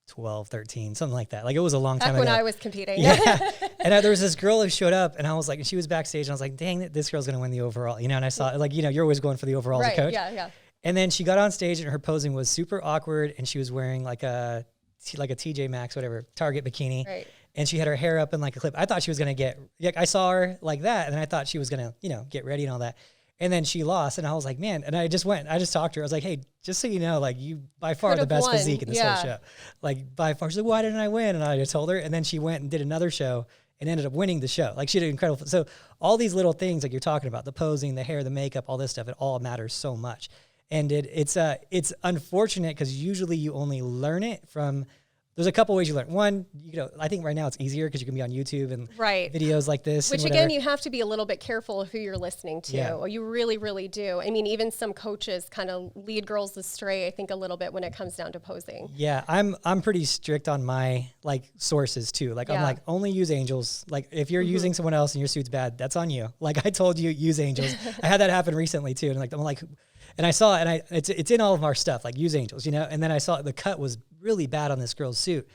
12, 13, something like that. Like it was a long time ago. When I was competing. Yeah. And there was this girl who showed up and I was like, and she was backstage and I was like, dang, this girl's going to win the overall, and I saw like, you're always going for the overall as a coach. Yeah. And then she got on stage and her posing was super awkward and she was wearing like a TJ Maxx, whatever, Target bikini. Right. And she had her hair up in like a clip. I thought she was going to I saw her like that. And I thought she was going to, get ready and all that. And then she lost, and I was like, man. And I just talked to her. I was like, hey, just so you know, like you by far the best physique in this whole show. Like by far. She's like, why didn't I win? And I just told her. And then she went and did another show and ended up winning the show. Like she did incredible. So all these little things like you're talking about, the posing, the hair, the makeup, all this stuff, it all matters so much. And it's unfortunate because usually you only learn it from. There's a couple ways you learn. One, I think right now it's easier because you can be on YouTube and videos like this. Which again, you have to be a little bit careful of who you're listening to. Yeah. You really, really do. I mean, even some coaches kind of lead girls astray, I think, a little bit when it comes down to posing. Yeah, I'm pretty strict on my like sources too. Like I'm like, only use angels. Like if you're using someone else and your suit's bad, that's on you. Like I told you, use angels. I had that happen recently too. And I'm like, and I saw it, and it's in all of our stuff, like use angels, And then I saw the cut was really bad on this girl's suit,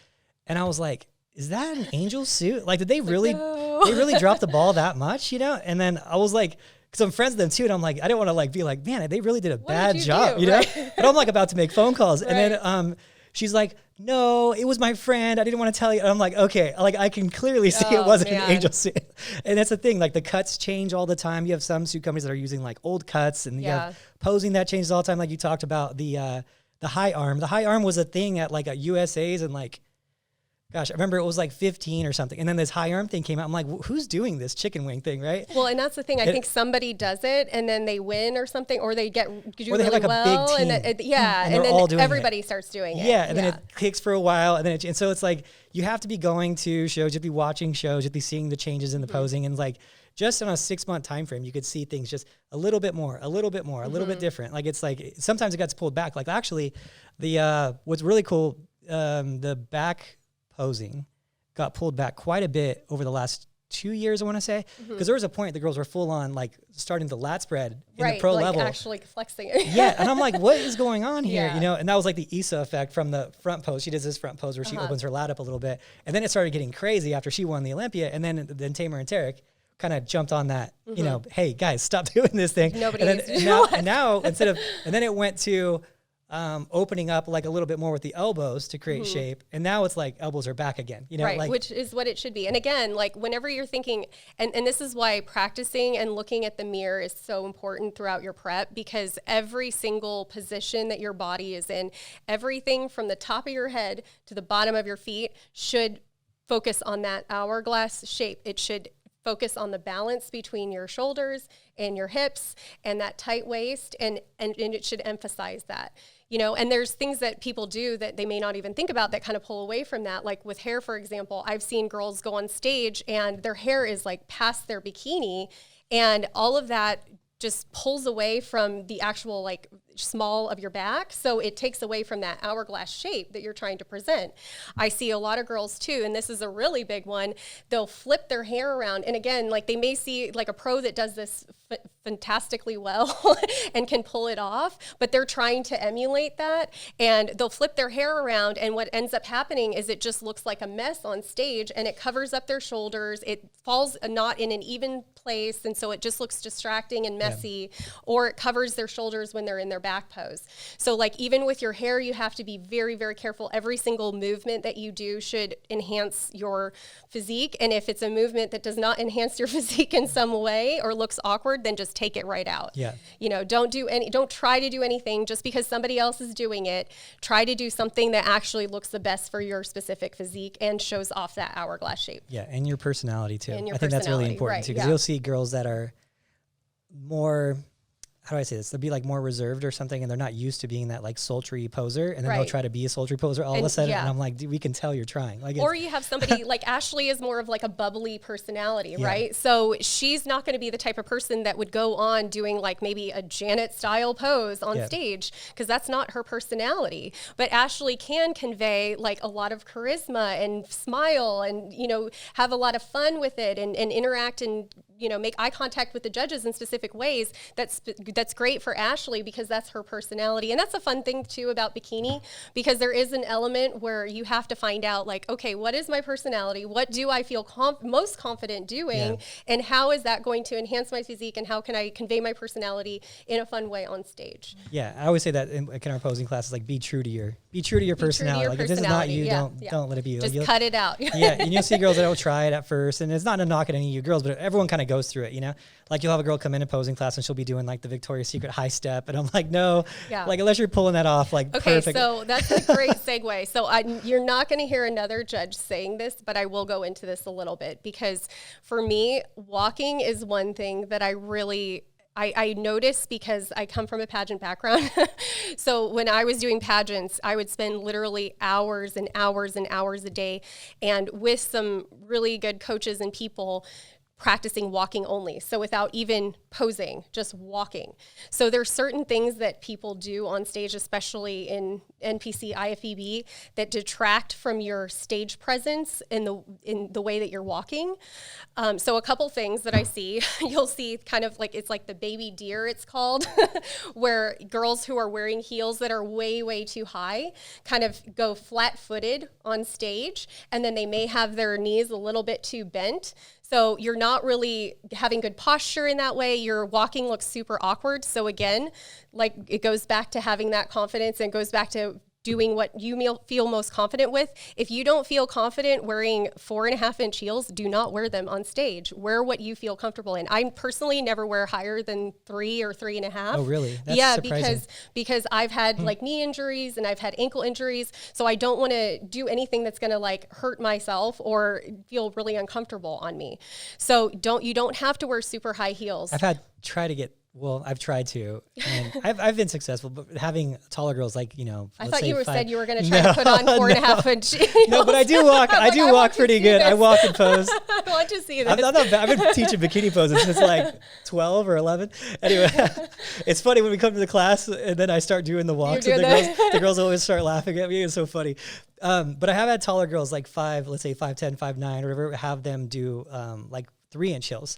and I was like, is that an angel suit? Like, did they really, they really drop the ball that much, And then I was like, because I'm friends with them too, and I'm like, I didn't want to like be like, man, they really did a bad job, But I'm like about to make phone calls, and then she's like, no, it was my friend. I didn't want to tell you. And I'm like, okay, like I can clearly see it wasn't an angel suit. And that's the thing, like the cuts change all the time. You have some suit companies that are using like old cuts, and you have posing that changes all the time. Like you talked about the high arm. The high arm was a thing at like a USA's and like, gosh, I remember it was like 15 or something. And then this high arm thing came out. I'm like, who's doing this chicken wing thing, right? Well, and that's the thing. I think somebody does it and then they win or something, or they do or they really have like well. A big team. And then everybody starts doing it. Yeah, and then it kicks for a while. And so it's like you have to be going to shows, you have to be watching shows, you have to be seeing the changes in the posing. And like just on a 6-month time frame, you could see things just a little bit more, a little bit different. Like it's like sometimes it gets pulled back. Like actually what's really cool, the back posing got pulled back quite a bit over the last 2 years, I want to say, because there was a point the girls were full on like starting the lat spread in the pro level, actually flexing it. Yeah, and I'm like, what is going on here? And that was like the Issa effect from the front pose. She does this front pose where she opens her lat up a little bit, and then it started getting crazy after she won the Olympia, and then Tamer and Tarek kind of jumped on that. Hey guys, stop doing this thing. Nobody and needs to now, and now instead of, and then it went to opening up like a little bit more with the elbows to create shape. And now it's like elbows are back again, right, like, which is what it should be. And again, like whenever you're thinking, and this is why practicing and looking at the mirror is so important throughout your prep, because every single position that your body is in, everything from the top of your head to the bottom of your feet should focus on that hourglass shape. It should focus on the balance between your shoulders and your hips and that tight waist, and it should emphasize that. And there's things that people do that they may not even think about that kind of pull away from that. Like with hair, for example, I've seen girls go on stage and their hair is like past their bikini, and all of that just pulls away from the actual like small of your back. So it takes away from that hourglass shape that you're trying to present. I see a lot of girls too, and this is a really big one. They'll flip their hair around. And again, like they may see like a pro that does this fantastically well and can pull it off, but they're trying to emulate that, and they'll flip their hair around, and what ends up happening is it just looks like a mess on stage, and it covers up their shoulders. It falls not in an even place, and so it just looks distracting and messy, or it covers their shoulders when they're in their back pose. So like even with your hair, you have to be very, very careful. Every single movement that you do should enhance your physique. And if it's a movement that does not enhance your physique in some way or looks awkward, then just take it right out. Yeah. You know, don't try to do anything just because somebody else is doing it. Try to do something that actually looks the best for your specific physique and shows off that hourglass shape. Yeah, and your personality too. And your I think that's really personality, important right, too, because yeah. you'll see girls that are more, how do I say this? They'll be like more reserved or something, and they're not used to being that like sultry poser, and then they'll Right. try to be a sultry poser all of a sudden, yeah. and I'm like, dude, we can tell you're trying. Like, Or you have somebody like Ashley is more of like a bubbly personality, Yeah. right? So she's not going to be the type of person that would go on doing like maybe a Janet style pose on Yeah. stage, because that's not her personality. But Ashley can convey like a lot of charisma and smile and, you know, have a lot of fun with it and interact and, you know, make eye contact with the judges in specific ways. That's great for Ashley because that's her personality. And that's a fun thing too about bikini, because there is an element where you have to find out like, okay, what is my personality? What do I feel most confident doing? Yeah. And how is that going to enhance my physique? And how can I convey my personality in a fun way on stage? yeah, I always say that in our posing classes, like be true to your personality. your Like if this is not personality, you, yeah. don't let it be you. Just Like, cut it out. yeah, and you'll see girls that will try it at first, and it's not a knock at any of you girls, but everyone kind of goes through it, you know? Like you'll have a girl come in a posing class and she'll be doing like the Victoria's Secret high step, and I'm like, no, Yeah. like unless you're pulling that off, like Okay, perfect. so that's a great segue. So you're not going to hear another judge saying this, but I will go into this a little bit, because for me, walking is one thing that I notice because I come from a pageant background. So when I was doing pageants, I would spend literally hours and hours and hours a day, and with some really good coaches and people, practicing walking only. So without even posing, just walking. So there's certain things that people do on stage, especially in NPC, IFBB, that detract from your stage presence in the way that you're walking. So a couple things that I see, you'll see kind of like, it's like the baby deer, it's called, where girls who are wearing heels that are way, way too high kind of go flat-footed on stage, and then they may have their knees a little bit too bent. So you're not really having good posture in that way. Your walking looks super awkward. So again, like it goes back to having that confidence, and goes back to doing what you feel most confident with. If you don't feel confident wearing 4.5-inch heels, do not wear them on stage. Wear what you feel comfortable in. I personally never wear higher than 3 or 3.5. Oh, really? That's yeah, surprising. because I've had like knee injuries and I've had ankle injuries. So I don't want to do anything that's going to like hurt myself or feel really uncomfortable on me. So you don't have to wear super high heels. I've tried to, and I've been successful, but having taller girls, like, you know, I let's thought say you five- said you were going to try to put on 4.5-inch heels. No, but I do walk. I do walk pretty good. I walk and pose. I want to see this. I'm not bad. I've been teaching bikini poses since like 12 or 11. Anyway, it's funny when we come to the class and then I start doing the walks, and the girls always start laughing at me. It's so funny. But I have had taller girls like 5, let's say 5'10", 5'9", or whatever, have them do like 3-inch heels.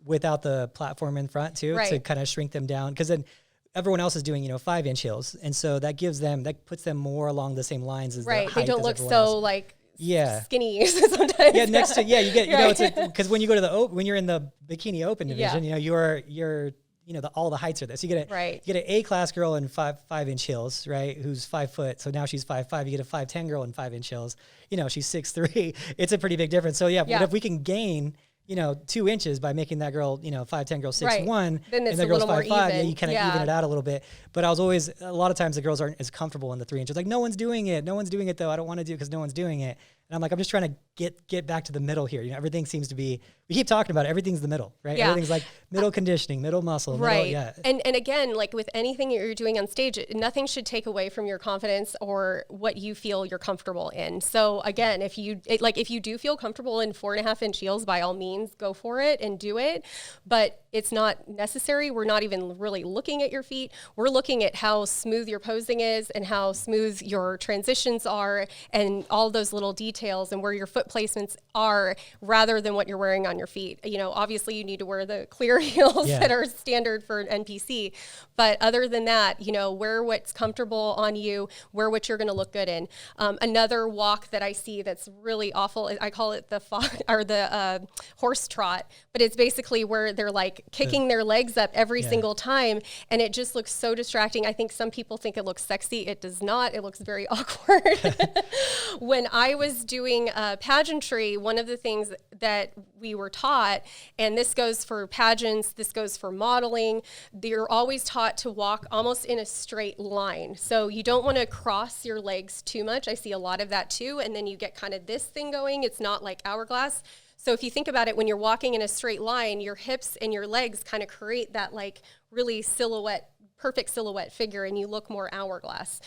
Without the platform in front too, Right. to kind of shrink them down. Because then everyone else is doing, 5-inch heels. And so that puts them more along the same lines as right. the They height don't as look everyone so else. like Yeah. skinny sometimes. Yeah, next to, you get, Right. it's because when you go to when you're in the bikini open division, Yeah. you're all the heights are there. So you get Right. an A-class girl in 5-inch heels, right? Who's 5 foot. So now she's 5'5". You get a 5'10" girl in 5-inch heels. She's 6'3". It's a pretty big difference. So yeah. But if we can gain, 2 inches by making that girl, 5'10" girl 6'1", Right. Then it's and the a girl's little more 5'5", even. you kind of even it out a little bit. But a lot of times the girls aren't as comfortable in the 3 inches. Like, no one's doing it. No one's doing it though. I don't want to do it because no one's doing it. And I'm like, I'm just trying to get back to the middle here. Everything seems to be, we keep talking about it, everything's the middle, right? Yeah. Everything's like middle conditioning, middle muscle, Right. yeah. And again, like with anything you're doing on stage, nothing should take away from your confidence or what you feel you're comfortable in. So again, if you do feel comfortable in 4.5-inch heels, by all means, go for it and do it. But it's not necessary. We're not even really looking at your feet. We're looking at how smooth your posing is and how smooth your transitions are and all those little details details and where your foot placements are rather than what you're wearing on your feet. You know, obviously you need to wear the clear heels that are standard for an NPC. But other than that, you know, wear what's comfortable on you, wear what you're going to look good in. Another walk that I see that's really awful, I call it the horse trot, but it's basically where they're like kicking their legs up every single time. And it just looks so distracting. I think some people think it looks sexy. It does not. It looks very awkward. When I was doing pageantry, one of the things that we were taught, and this goes for pageants, this goes for modeling, you're always taught to walk almost in a straight line. So you don't want to cross your legs too much. I see a lot of that too. And then you get kind of this thing going. It's not like hourglass. So if you think about it, when you're walking in a straight line, your hips and your legs kind of create that like really perfect silhouette figure, and you look more hourglass.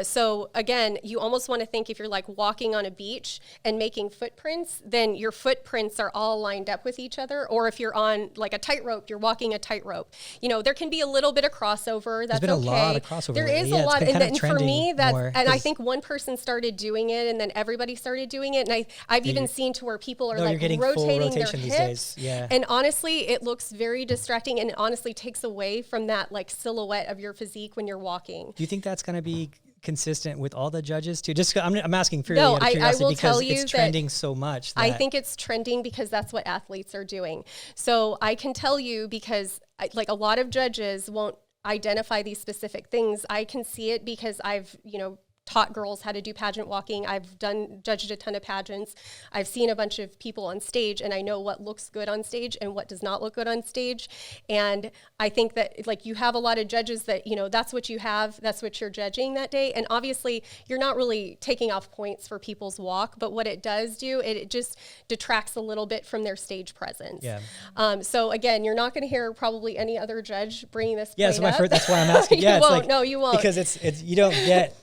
So again, you almost want to think if you're like walking on a beach and making footprints, then your footprints are all lined up with each other. Or if you're on like a tightrope, you're walking a tightrope. You know, there can be a little bit of crossover. That's There's been okay. a lot of crossover. There is a lot, and for me, I think one person started doing it, and then everybody started doing it, and I've even seen to where people are like rotating their hips. Yeah. And honestly, it looks very distracting, and it honestly takes away from that like silhouette of your physique when you're walking. Do you think that's going to be consistent with all the judges too? Just I'm asking purely out of curiosity, because it's trending so much. I think it's trending because that's what athletes are doing. So I can tell you, because like a lot of judges won't identify these specific things. I can see it because I've, you know, taught girls how to do pageant walking. I've judged a ton of pageants. I've seen a bunch of people on stage, and I know what looks good on stage and what does not look good on stage. And I think that like you have a lot of judges that, you know, that's what you have, that's what you're judging that day. And obviously you're not really taking off points for people's walk, but what it does do, it just detracts a little bit from their stage presence. Yeah. So again, you're not going to hear probably any other judge bringing this point up. That's why I'm asking. You won't. No, you won't. Because it's you don't get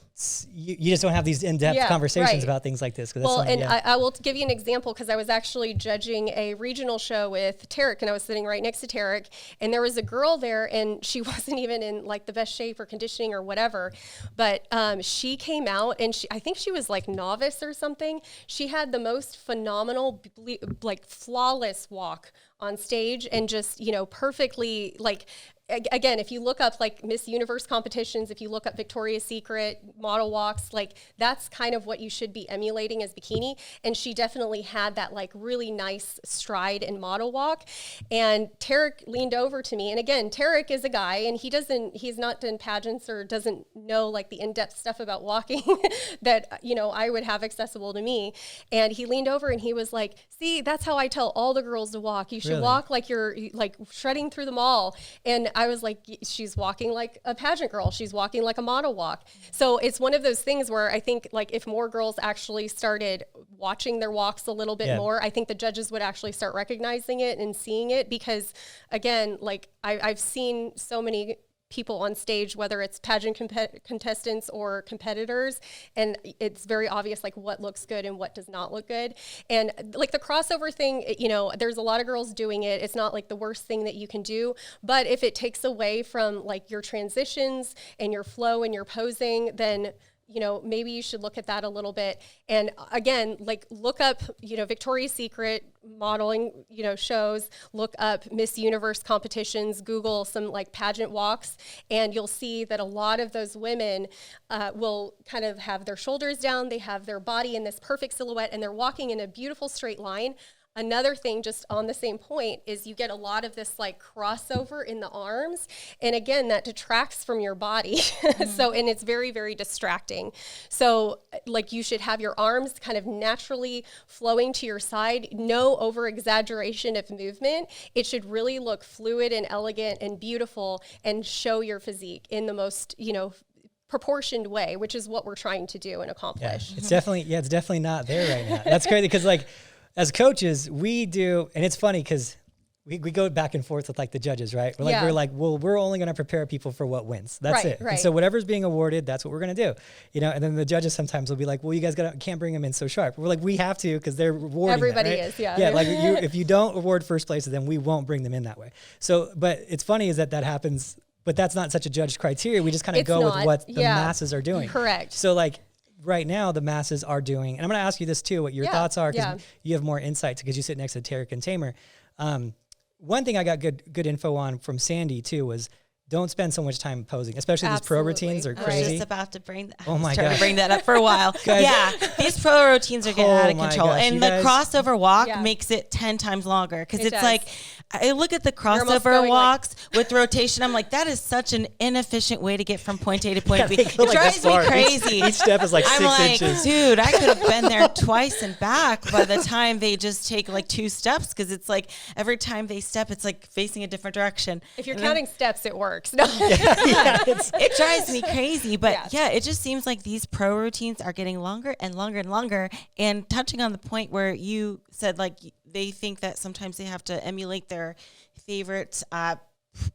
you just don't have these in-depth conversations about things like this. Well, and I will give you an example, because I was actually judging a regional show with Tarek, and I was sitting right next to Tarek, and there was a girl there, and she wasn't even in like the best shape or conditioning or whatever, but she came out, and I think she was like novice or something. She had the most phenomenal, like flawless walk on stage, and just, you know, perfectly like, again, if you look up like Miss Universe competitions, if you look up Victoria's Secret model walks, like that's kind of what you should be emulating as Bikini. And she definitely had that like really nice stride and model walk. And Tarek leaned over to me. And again, Tarek is a guy, and he's not done pageants or doesn't know like the in-depth stuff about walking that, you know, I would have accessible to me. And he leaned over and he was like, see, that's how I tell all the girls to walk. You should walk like you're like shredding through the mall. And I was like, she's walking like a pageant girl. She's walking like a model walk. So it's one of those things where I think like if more girls actually started watching their walks a little bit more, I think the judges would actually start recognizing it and seeing it, because again, like I've seen so many people on stage, whether it's pageant contestants or competitors, and it's very obvious like what looks good and what does not look good. And like the crossover thing, you know, there's a lot of girls doing it. It's not like the worst thing that you can do, but if it takes away from like your transitions and your flow and your posing, then you know, maybe you should look at that a little bit. And again, like look up, you know, Victoria's Secret modeling, you know, shows, look up Miss Universe competitions, Google some like pageant walks, and you'll see that a lot of those women will kind of have their shoulders down, they have their body in this perfect silhouette, and they're walking in a beautiful straight line. Another thing, just on the same point, is you get a lot of this like crossover in the arms. And again, that detracts from your body. So, and it's very, very distracting. So like you should have your arms kind of naturally flowing to your side, no over exaggeration of movement. It should really look fluid and elegant and beautiful and show your physique in the most, you know, proportioned way, which is what we're trying to do and accomplish. It's definitely not there right now. That's crazy, because like, as coaches, we do, and it's funny because we go back and forth with like the judges, right? We're like, well, we're only going to prepare people for what wins. That's it. Right. And so whatever's being awarded, that's what we're going to do, you know. And then the judges sometimes will be like, well, you guys can't bring them in so sharp. We're like, we have to, because they're rewarding. Everybody that, right? is, yeah. Yeah, like if you don't award first place, then we won't bring them in that way. So, but it's funny is that happens, but that's not such a judge criteria. We just kind of go with what the masses are doing. Correct. So like, right now the masses are doing, and I'm going to ask you this too, what your thoughts are, because you have more insights because you sit next to Tarek and Tamer. One thing I got good info on from Sandy too was don't spend so much time posing, especially these pro routines are crazy. I was just about to bring that. Oh my God. To bring that up for a while. Yeah, these pro routines are getting out of control, and the crossover walk makes it 10 times longer because it's like I look at the crossover walks with rotation. I'm like, that is such an inefficient way to get from point A to point B. It drives me crazy. Each step is like I'm 6 like, inches. dude, I could have been there twice and back by the time they just take like 2 steps because it's like every time they step, it's like facing a different direction. If you're counting steps, it works. No. It drives me crazy. But it just seems like these pro routines are getting longer and longer and longer. And touching on the point where you said like they think that sometimes they have to emulate their favorite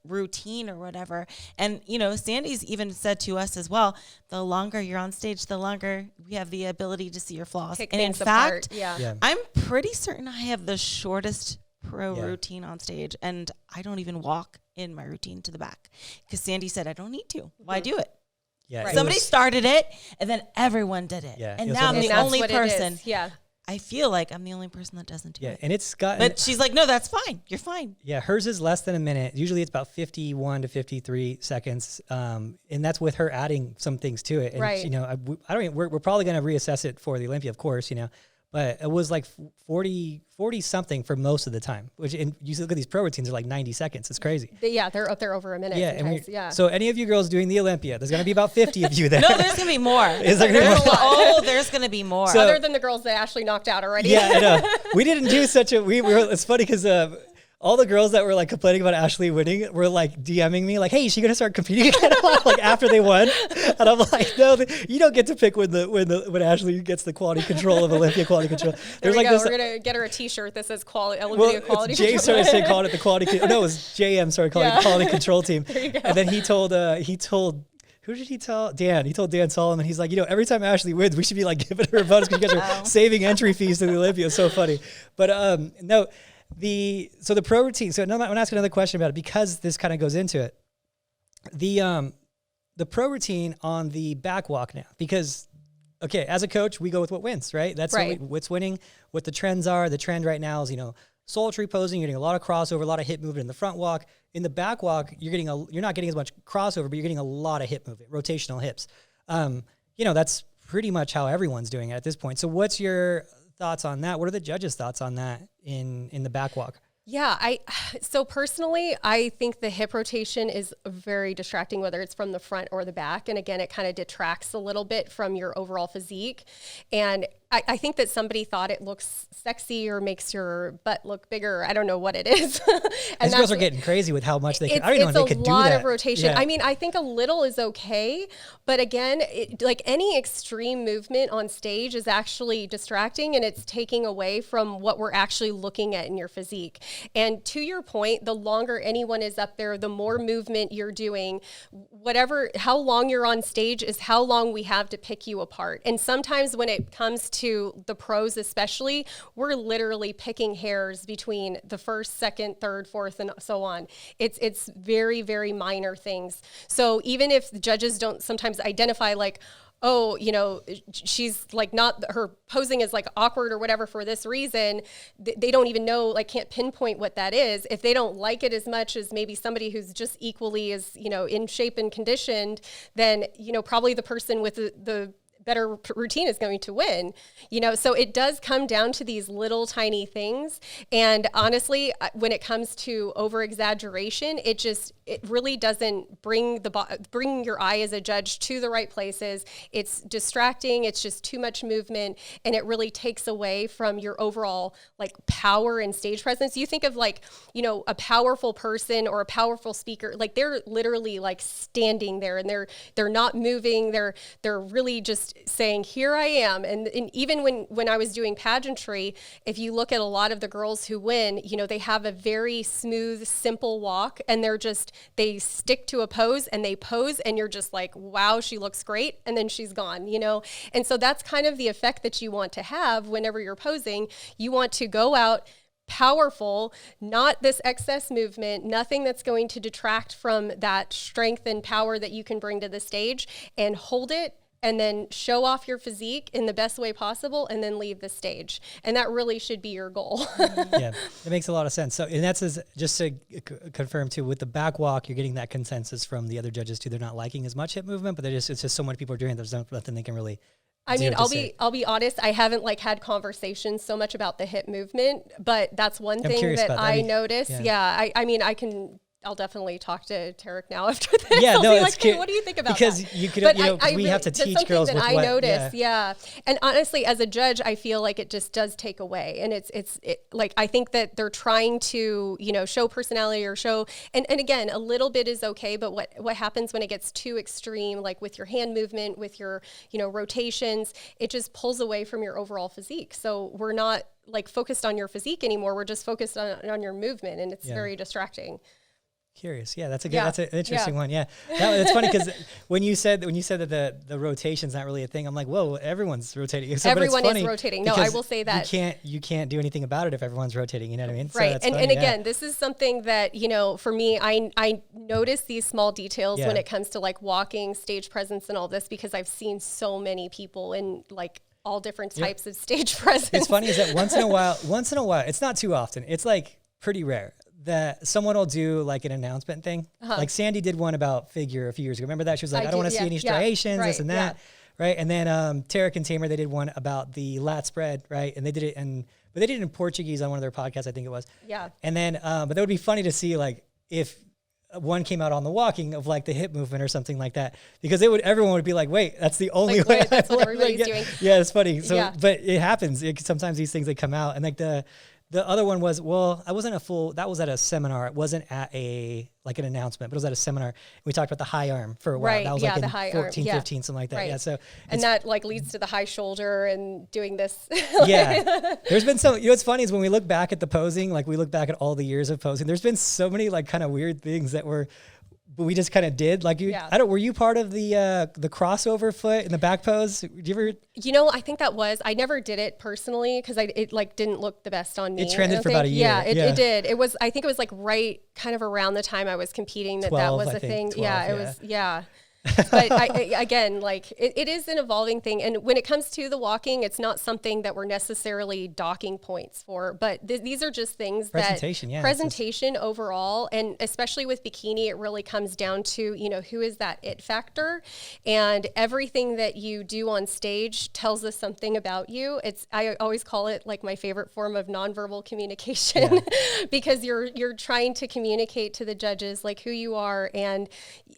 routine or whatever. And, you know, Sandy's even said to us as well, the longer you're on stage, the longer we have the ability to see your flaws. Pick and in fact, fact, I'm pretty certain I have the shortest pro routine on stage, and I don't even walk in my routine to the back because Sandy said I don't need to. Why do it? Yeah, Somebody started it, and then everyone did it. Yeah, and now I'm the only person. Yeah. I feel like I'm the only person that doesn't do it. And it's got. But she's like, no, that's fine. You're fine. Yeah, hers is less than a minute. Usually it's about 51 to 53 seconds, and that's with her adding some things to it. And, you know, I don't. We're probably going to reassess it for the Olympia, of course. You know, but it was like 40 something for most of the time. Which, and you look at these pro routines, are like 90 seconds. It's crazy. They're up there over a minute. Yeah, So any of you girls doing the Olympia, there's going to be about 50 of you there. No, there's going to be more. Is there gonna be more? Oh, there's going to be more. So, other than the girls that Ashley knocked out already. Yeah, I know. We didn't do such a. We were. It's funny because all the girls that were like complaining about Ashley winning were like DMing me like, "Hey, is she gonna start competing again?" Like after they won, and I'm like, "No, you don't get to pick when Ashley gets the quality control of Olympia quality control." There's like this. We're gonna get her a T-shirt that says Olympia quality. Jay started saying calling it the quality. No, it was JM started calling it the quality control team. There you go. And then he told. Who did he tell? Dan. He told Dan Solomon. He's like, you know, every time Ashley wins, we should be like giving her a bonus because you guys are saving entry fees to the Olympia. It's so funny. But no. The pro routine. So I'm going to ask another question about it because this kind of goes into it. The pro routine on the back walk now, because okay, as a coach, we go with what wins, right? That's what's winning, what the trends are. The trend right now is, you know, sultry posing. You're getting a lot of crossover, a lot of hip movement in the front walk. In the back walk, you're not getting as much crossover, but you're getting a lot of hip movement, rotational hips. You know, that's pretty much how everyone's doing it at this point. So what's your thoughts on that? What are the judges' thoughts on that in the back walk? Yeah, so personally, I think the hip rotation is very distracting, whether it's from the front or the back. And again, it kind of detracts a little bit from your overall physique. And I think that somebody thought it looks sexy or makes your butt look bigger. I don't know what it is. And these girls are getting crazy with how much they can. I don't know if they could do that. It's a lot of rotation. Yeah. I mean, I think a little is okay. But again, like any extreme movement on stage is actually distracting and it's taking away from what we're actually looking at in your physique. And to your point, the longer anyone is up there, the more movement you're doing, how long you're on stage is how long we have to pick you apart. And sometimes when it comes to the pros especially, we're literally picking hairs between the first, second, third, fourth, and so on. It's very, very minor things. So even if the judges don't sometimes identify like, oh, you know, she's like not, her posing is like awkward or whatever for this reason, they don't even know, like can't pinpoint what that is. If they don't like it as much as maybe somebody who's just equally as, you know, in shape and conditioned, then, you know, probably the person with the better routine is going to win, you know? So it does come down to these little tiny things. And honestly, when it comes to over exaggeration, it really doesn't bring your eye as a judge to the right places. It's distracting. It's just too much movement. And it really takes away from your overall like power and stage presence. You think of like, you know, a powerful person or a powerful speaker, like they're literally like standing there and they're not moving. They're really just saying, here I am. And even when I was doing pageantry, if you look at a lot of the girls who win, you know, they have a very smooth, simple walk and they stick to a pose and they pose and you're just like, wow, she looks great. And then she's gone, you know? And so that's kind of the effect that you want to have whenever you're posing. You want to go out powerful, not this excess movement, nothing that's going to detract from that strength and power that you can bring to the stage, and hold it and then show off your physique in the best way possible and then leave the stage. And that really should be your goal. Yeah, it makes a lot of sense. So, and that's just to confirm too, with the back walk, you're getting that consensus from the other judges too. They're not liking as much hip movement, but it's just so many people are doing it. There's nothing they can really I mean, I'll be honest. I haven't like had conversations so much about the hip movement, but that's one thing that I notice. Yeah. I mean, I'll definitely talk to Tarek now after this. Yeah, I'll no, be like, hey, what do you think about that? Because you could, we have to teach girls that with I what, notice. Yeah. And honestly, as a judge, I feel like it just does take away. And it's like, I think that they're trying to, show personality or show, and again, a little bit is okay. But what happens when it gets too extreme, like with your hand movement, with your, rotations, it just pulls away from your overall physique. So we're not like focused on your physique anymore. We're just focused on your movement, and it's very distracting. Curious. Yeah, that's an interesting one. Yeah. It's funny because when you said that the rotation's not really a thing, I'm like, whoa, everyone's rotating. Everyone is rotating. No, I will say that. You can't do anything about it if everyone's rotating, you know what I mean? Right. So and again, this is something that, for me, I notice these small details when it comes to like walking, stage presence and all this, because I've seen so many people in like all different types of stage presence. It's funny is that once in a while, it's not too often. It's like pretty rare that someone will do like an announcement thing. Like Sandy did one about figure a few years ago. Remember that? She was like, I don't want to see any striations, this and that. Right. And then Tarek and Tamer, they did one about the lat spread, right? And they did it but they did it in Portuguese on one of their podcasts, I think it was. Yeah. And then, but that would be funny to see like if one came out on the walking of like the hip movement or something like that, because everyone would be like, wait, that's the only way. That's what everybody's doing. Yeah, it's funny. So, but it happens. Sometimes these things, they come out, and like the other one was, that was at a seminar. It wasn't at an announcement, but it was at a seminar. We talked about the high arm for a while. Right. That was the in high 14, arm. 15, something like that. Right. Yeah. So, and that like leads to the high shoulder and doing this. Yeah. There's been some, what's funny is when we look back at the posing, like we look back at all the years of posing, there's been so many like kind of weird things that but we just kind of did. Like were you part of the crossover foot in the back pose? Did you ever? I think I never did it personally because it like didn't look the best on me. It trended for about a year. Yeah, it did. I think it was like right kind of around the time I was competing that was a thing. 12, it was, yeah. But again, like it is an evolving thing. And when it comes to the walking, it's not something that we're necessarily docking points for, but these are just things presentation overall. And especially with bikini, it really comes down to, who is that it factor, and everything that you do on stage tells us something about you. I always call it like my favorite form of nonverbal communication because you're trying to communicate to the judges like who you are, and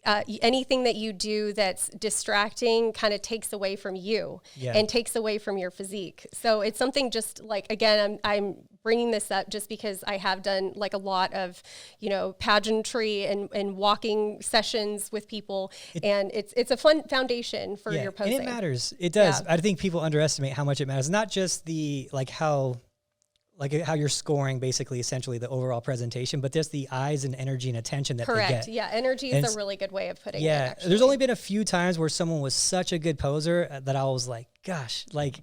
anything that you do that's distracting kind of takes away from you and takes away from your physique. So it's something just like, again, I'm bringing this up just because I have done like a lot of, pageantry and walking sessions with people, and it's a fun foundation for your posing. And it matters. It does. I think people underestimate how much it matters. Not just the how you're scoring basically essentially the overall presentation, but there's the eyes and energy and attention that they get. Yeah, energy is a really good way of putting it. Yeah, there's only been a few times where someone was such a good poser that I was like, gosh, like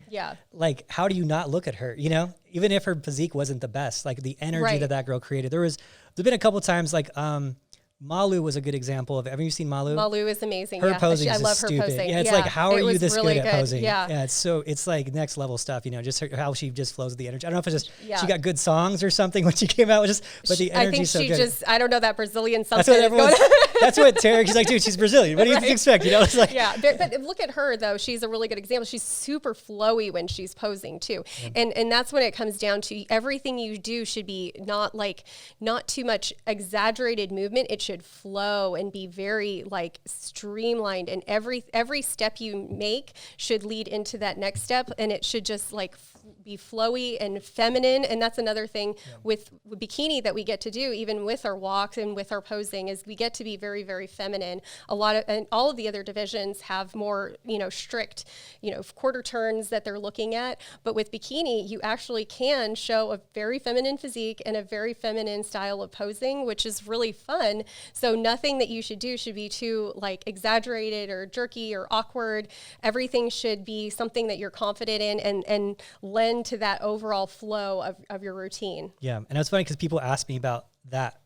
how do you not look at her? Even if her physique wasn't the best, like the energy that girl created. There's been a couple times like Malu was a good example of it. Have you seen Malu? Malu is amazing. Her posing is I love stupid. her posing. Yeah, it's like, how are you this really good at posing? Yeah. It's like next level stuff, just how she just flows with the energy. I don't know if it's just, she got good songs or something when she came out, but the energy so good. I don't know, that Brazilian something. That's what Tarek, she's like, dude, she's Brazilian. What do you expect? It's like. Yeah, but look at her though. She's a really good example. She's super flowy when she's posing too. And that's when it comes down to everything you do should be not too much exaggerated movement. It should flow and be very like streamlined, and every step you make should lead into that next step, and it should just like be flowy and feminine. And that's another thing with bikini that we get to do, even with our walks and with our posing, is we get to be very, very feminine. And all of the other divisions have more, strict, quarter turns that they're looking at. But with bikini, you actually can show a very feminine physique and a very feminine style of posing, which is really fun. So nothing that you should do should be too like exaggerated or jerky or awkward. Everything should be something that you're confident in and lend to that overall flow of your routine. Yeah. And it's funny because people ask me about that.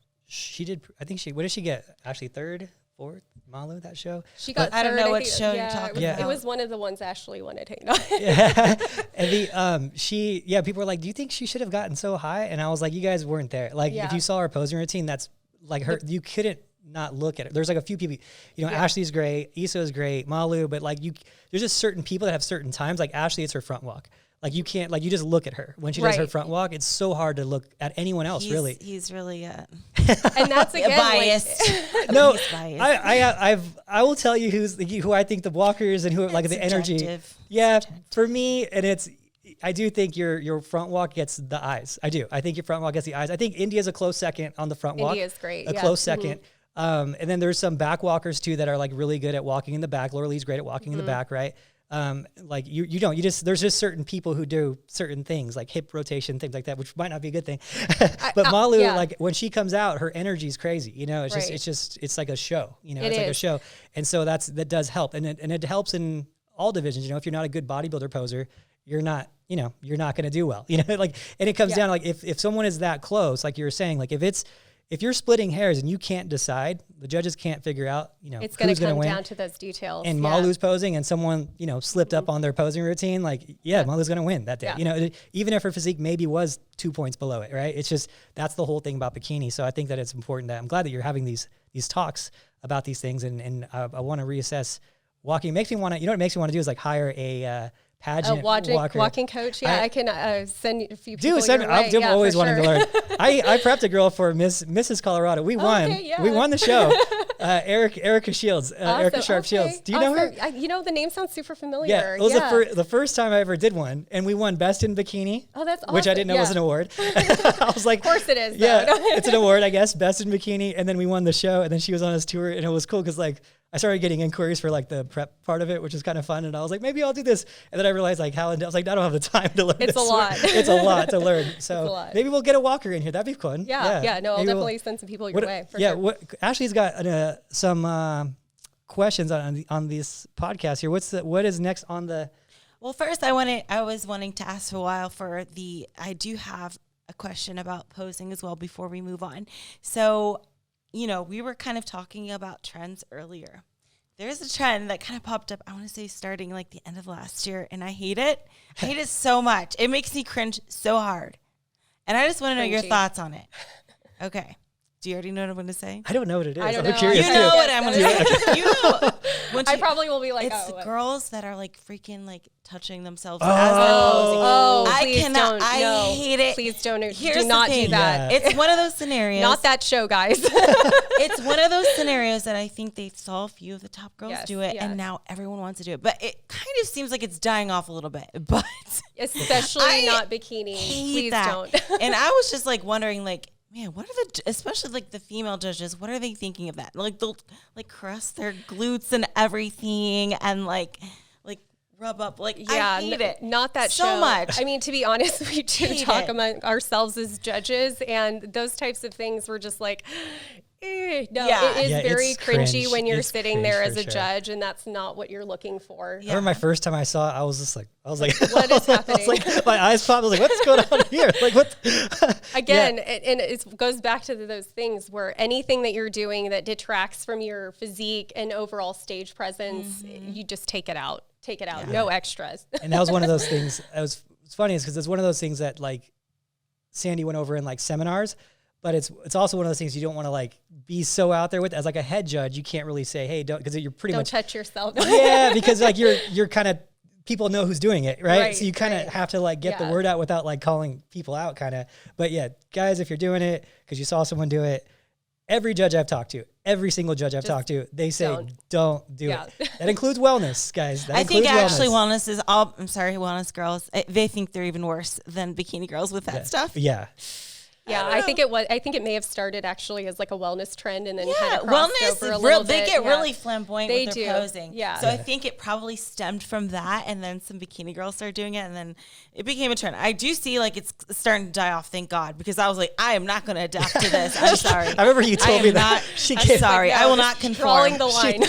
What did she get? Actually third fourth, Malu, that show. She got I don't third, know what think. show you're talking Yeah. about. It was one of the ones Ashley won at Hang On. Yeah. And people were like, do you think she should have gotten so high? And I was like, you guys weren't there. Like, if you saw her posing routine, that's like her, you couldn't not look at it. There's like a few people, Ashley's great, Issa is great, Malu, but like there's just certain people that have certain times. Like Ashley, it's her front walk. Like you can't, like you just look at her when she does her front walk. It's so hard to look at anyone else, really. He's really And that's again biased. No, He's biased. I will tell you who I think the walkers and who like the energy. Yeah, for me, and I do think your front walk gets the eyes. I do. I think your front walk gets the eyes. I think India's a close second on the front walk. India's great. A close second. And then there's some back walkers too that are like really good at walking in the back. Laura Lee's great at walking in the back, right? Like there's just certain people who do certain things like hip rotation, things like that, which might not be a good thing. But Malu, like when she comes out, her energy is crazy. It's like a show, it's like a show. And so that does help. And it helps in all divisions. If you're not a good bodybuilder poser, you're not going to do well, and it comes down to like, if someone is that close, like you were saying, like if you're splitting hairs and you can't decide, the judges can't figure out, it's going to come down to those details. And Malu's posing and someone, slipped up on their posing routine, Malu's going to win that day. Even if her physique maybe was 2 points below it, right? It's just, that's the whole thing about bikini. So I think that it's important that I'm glad that you're having these talks about these things. And I want to reassess walking. It makes me want to, what it makes me want to do is like hire a pageant walking coach. Yeah, I can send you a few people. I'm always wanting to learn. I prepped a girl for Mrs. Colorado. We won. We won the show. Erica Shields, awesome. Erica Sharp Shields. Do you know her? The name sounds super familiar. Yeah, it was the first time I ever did one, and we won Best in Bikini. Oh, that's awesome. Which I didn't know was an award. I was like, of course it is. Yeah, it's an award, I guess. Best in Bikini, and then we won the show, and then she was on this tour, and it was cool because like I started getting inquiries for like the prep part of it, which is kind of fun. And I was like, maybe I'll do this. And then I realized like I was like, I don't have the time to learn. It's a lot. It's a lot to learn. So maybe we'll get a walker in here. That'd be fun. Yeah. No, I'll definitely send some people your way. Sure. Ashley's got some questions on this podcast here. What is next on the? Well, first I was wanting to ask for a while I do have a question about posing as well before we move on. So, we were kind of talking about trends earlier. There's a trend that kind of popped up, I want to say starting like the end of last year, and I hate it. I hate it so much. It makes me cringe so hard. And I just want to know your thoughts on it. Okay. Do you already know what I'm going to say? I don't know what it is. I'm curious. You know what I'm going to say. I probably will be like, it's girls that are like freaking like touching themselves as they're posing. I hate it. Please do not do that. Yeah. It's one of those scenarios. Not that show, guys. It's one of those scenarios that I think they saw a few of the top girls do it, and now everyone wants to do it. But it kind of seems like it's dying off a little bit. But especially not bikini. Please don't. And I was just like wondering, like, man, what are especially like the female judges, what are they thinking of that? Like they'll like caress their glutes and everything and like rub up. Like, I hate it. Not that so show. much. I mean, to be honest, we do talk among ourselves as judges, and those types of things we're just like, it is very cringy when you're sitting there as a judge, and that's not what you're looking for. I remember my first time I saw it, I was like, what is happening? I was like, my eyes popped. I was like, what's going on here? Like, what? Again, and it goes back to those things where anything that you're doing that detracts from your physique and overall stage presence, you just take it out. No extras. And that was one of those things. It's funny because it's one of those things that like Sandy went over in like seminars, but it's also one of those things you don't want to like be so out there with. As like a head judge, you can't really say, hey, don't, because you're pretty much don't touch yourself. Yeah, because like you're kind of, people know who's doing it, right? So you kind of have to like get the word out without like calling people out, kind of. But yeah, guys, if you're doing it because you saw someone do it, every judge I've talked to, every single judge I've talked to, they say don't do it. That includes wellness, guys. I think actually wellness is all. I'm sorry, wellness girls. They think they're even worse than bikini girls with that stuff. Yeah. Yeah, I think it may have started actually as like a wellness trend, and then kind of crossed over a little bit. They get really flamboyant with their posing. Yeah. So I think it probably stemmed from that, and then some bikini girls started doing it, and then it became a trend. I do see like it's starting to die off, thank God, because I was like, I am not going to adapt to this. I'm sorry. I remember you told me that. I'm sorry. I will not conform. Drawing the line.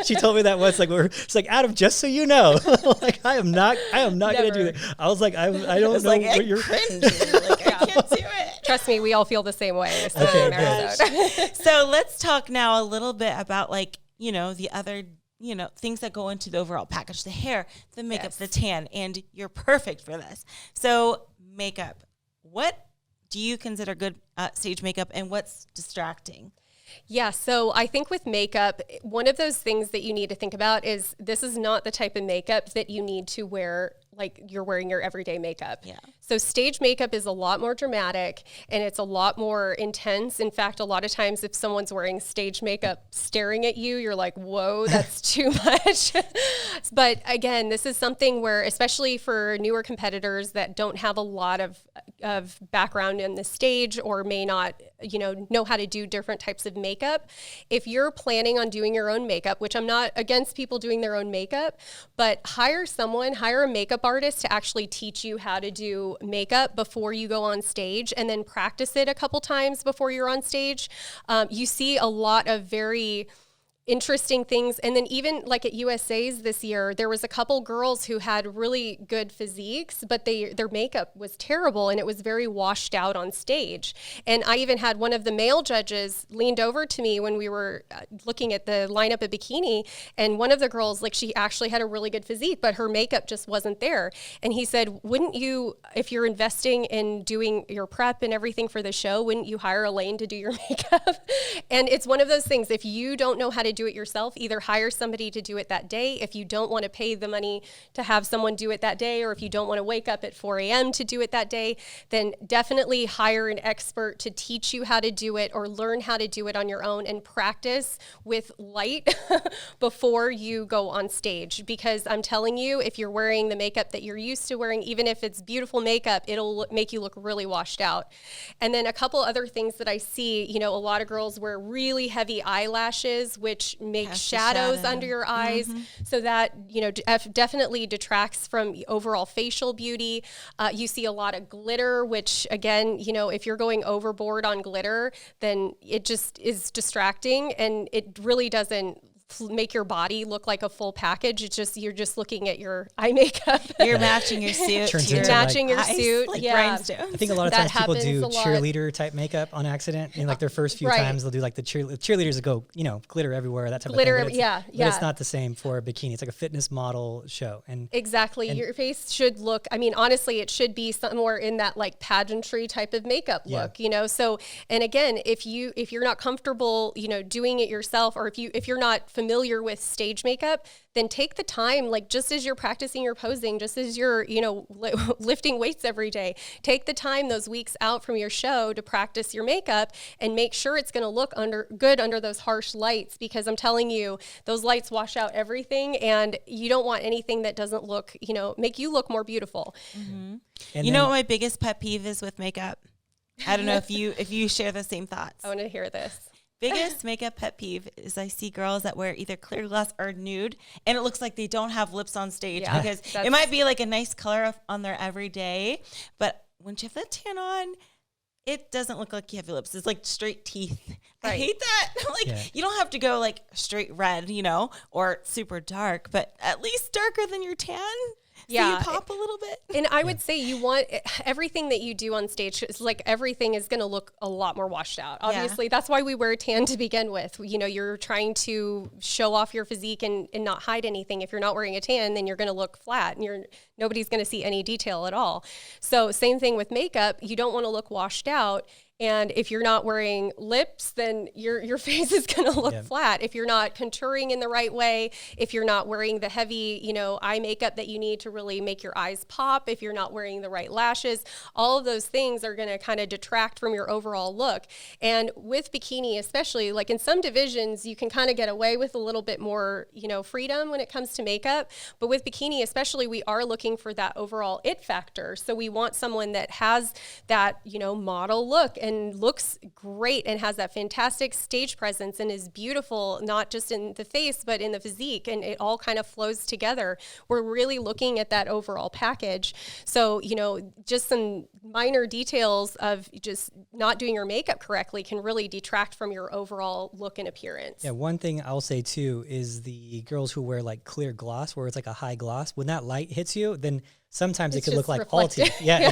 She told me that once. Like she's like, Adam, just so you know, like I am not going to do that. I was like, I don't know what you're. Cringe. Like I can't do it. Trust me, we all feel the same way. So let's talk now a little bit about like, the other, things that go into the overall package, the hair, the makeup, the tan, and you're perfect for this. So makeup, what do you consider good stage makeup and what's distracting? Yeah, so I think with makeup, one of those things that you need to think about is this is not the type of makeup that you need to wear like you're wearing your everyday makeup. Yeah. So stage makeup is a lot more dramatic and it's a lot more intense. In fact, a lot of times if someone's wearing stage makeup staring at you, you're like, whoa, that's too much. But again, this is something where, especially for newer competitors that don't have a lot of background in the stage or may not, know how to do different types of makeup. If you're planning on doing your own makeup, which I'm not against people doing their own makeup, but hire a makeup artist to actually teach you how to do makeup before you go on stage and then practice it a couple times before you're on stage. You see a lot of very interesting things. And then even like at USA's this year, there was a couple girls who had really good physiques, but their makeup was terrible and it was very washed out on stage. And I even had one of the male judges leaned over to me when we were looking at the lineup at Bikini, and one of the girls, like she actually had a really good physique, but her makeup just wasn't there. And he said, wouldn't you, if you're investing in doing your prep and everything for the show, wouldn't you hire Elaine to do your makeup? And it's one of those things, if you don't know how to do it yourself, either hire somebody to do it that day. If you don't want to pay the money to have someone do it that day, or if you don't want to wake up at 4 a.m. to do it that day, then definitely hire an expert to teach you how to do it or learn how to do it on your own and practice with light before you go on stage. Because I'm telling you, if you're wearing the makeup that you're used to wearing, even if it's beautiful makeup, it'll make you look really washed out. And then a couple other things that I see, a lot of girls wear really heavy eyelashes, which make shadows under your eyes. So that, definitely detracts from overall facial beauty. You see a lot of glitter, which again, if you're going overboard on glitter, then it just is distracting and it really doesn't make your body look like a full package. It's just, you're just looking at your eye makeup. You're matching your suit. You're matching your suit. Like yeah. I think a lot of times people do cheerleader type makeup on accident. And like their first few times they'll do like the cheerleaders that go, glitter everywhere, that type of thing. But it's not the same for a bikini. It's like a fitness model show. And exactly. Your face should look, honestly, it should be somewhere in that like pageantry type of makeup look, So, and again, if you're not comfortable, doing it yourself, or if you're not familiar with stage makeup, then take the time, like just as you're practicing your posing, just as you're, lifting weights every day, take the time those weeks out from your show to practice your makeup and make sure it's going to look good under those harsh lights, because I'm telling you, those lights wash out everything and you don't want anything that doesn't look, make you look more beautiful. Mm-hmm. And you know what my biggest pet peeve is with makeup? I don't know if you share the same thoughts. I want to hear this. Biggest makeup pet peeve is I see girls that wear either clear gloss or nude, and it looks like they don't have lips on stage because it might be like a nice color on their everyday, but when you have that tan on, it doesn't look like you have your lips. It's like straight teeth. Right. I hate that. You don't have to go like straight red, or super dark, but at least darker than your tan. So you pop a little bit. And I would say you want everything that you do on stage, is like everything is going to look a lot more washed out. Obviously, that's why we wear tan to begin with. You're trying to show off your physique and not hide anything. If you're not wearing a tan, then you're going to look flat and nobody's going to see any detail at all. So same thing with makeup. You don't want to look washed out. And if you're not wearing lips, then your face is going to look flat. If you're not contouring in the right way, if you're not wearing the heavy, eye makeup that you need to really make your eyes pop, if you're not wearing the right lashes, all of those things are going to kind of detract from your overall look. And with bikini, especially, like in some divisions, you can kind of get away with a little bit more, freedom when it comes to makeup. But with bikini, especially, we are looking for that overall it factor. So we want someone that has that, model look and looks great and has that fantastic stage presence and is beautiful, not just in the face, but in the physique. And it all kind of flows together. We're really looking at that overall package. So, just some minor details of just not doing your makeup correctly can really detract from your overall look and appearance. Yeah, one thing I'll say too is the girls who wear like clear gloss, where it's like a high gloss, when that light hits you, then sometimes it It's could look just like all reflective. teeth. Yeah,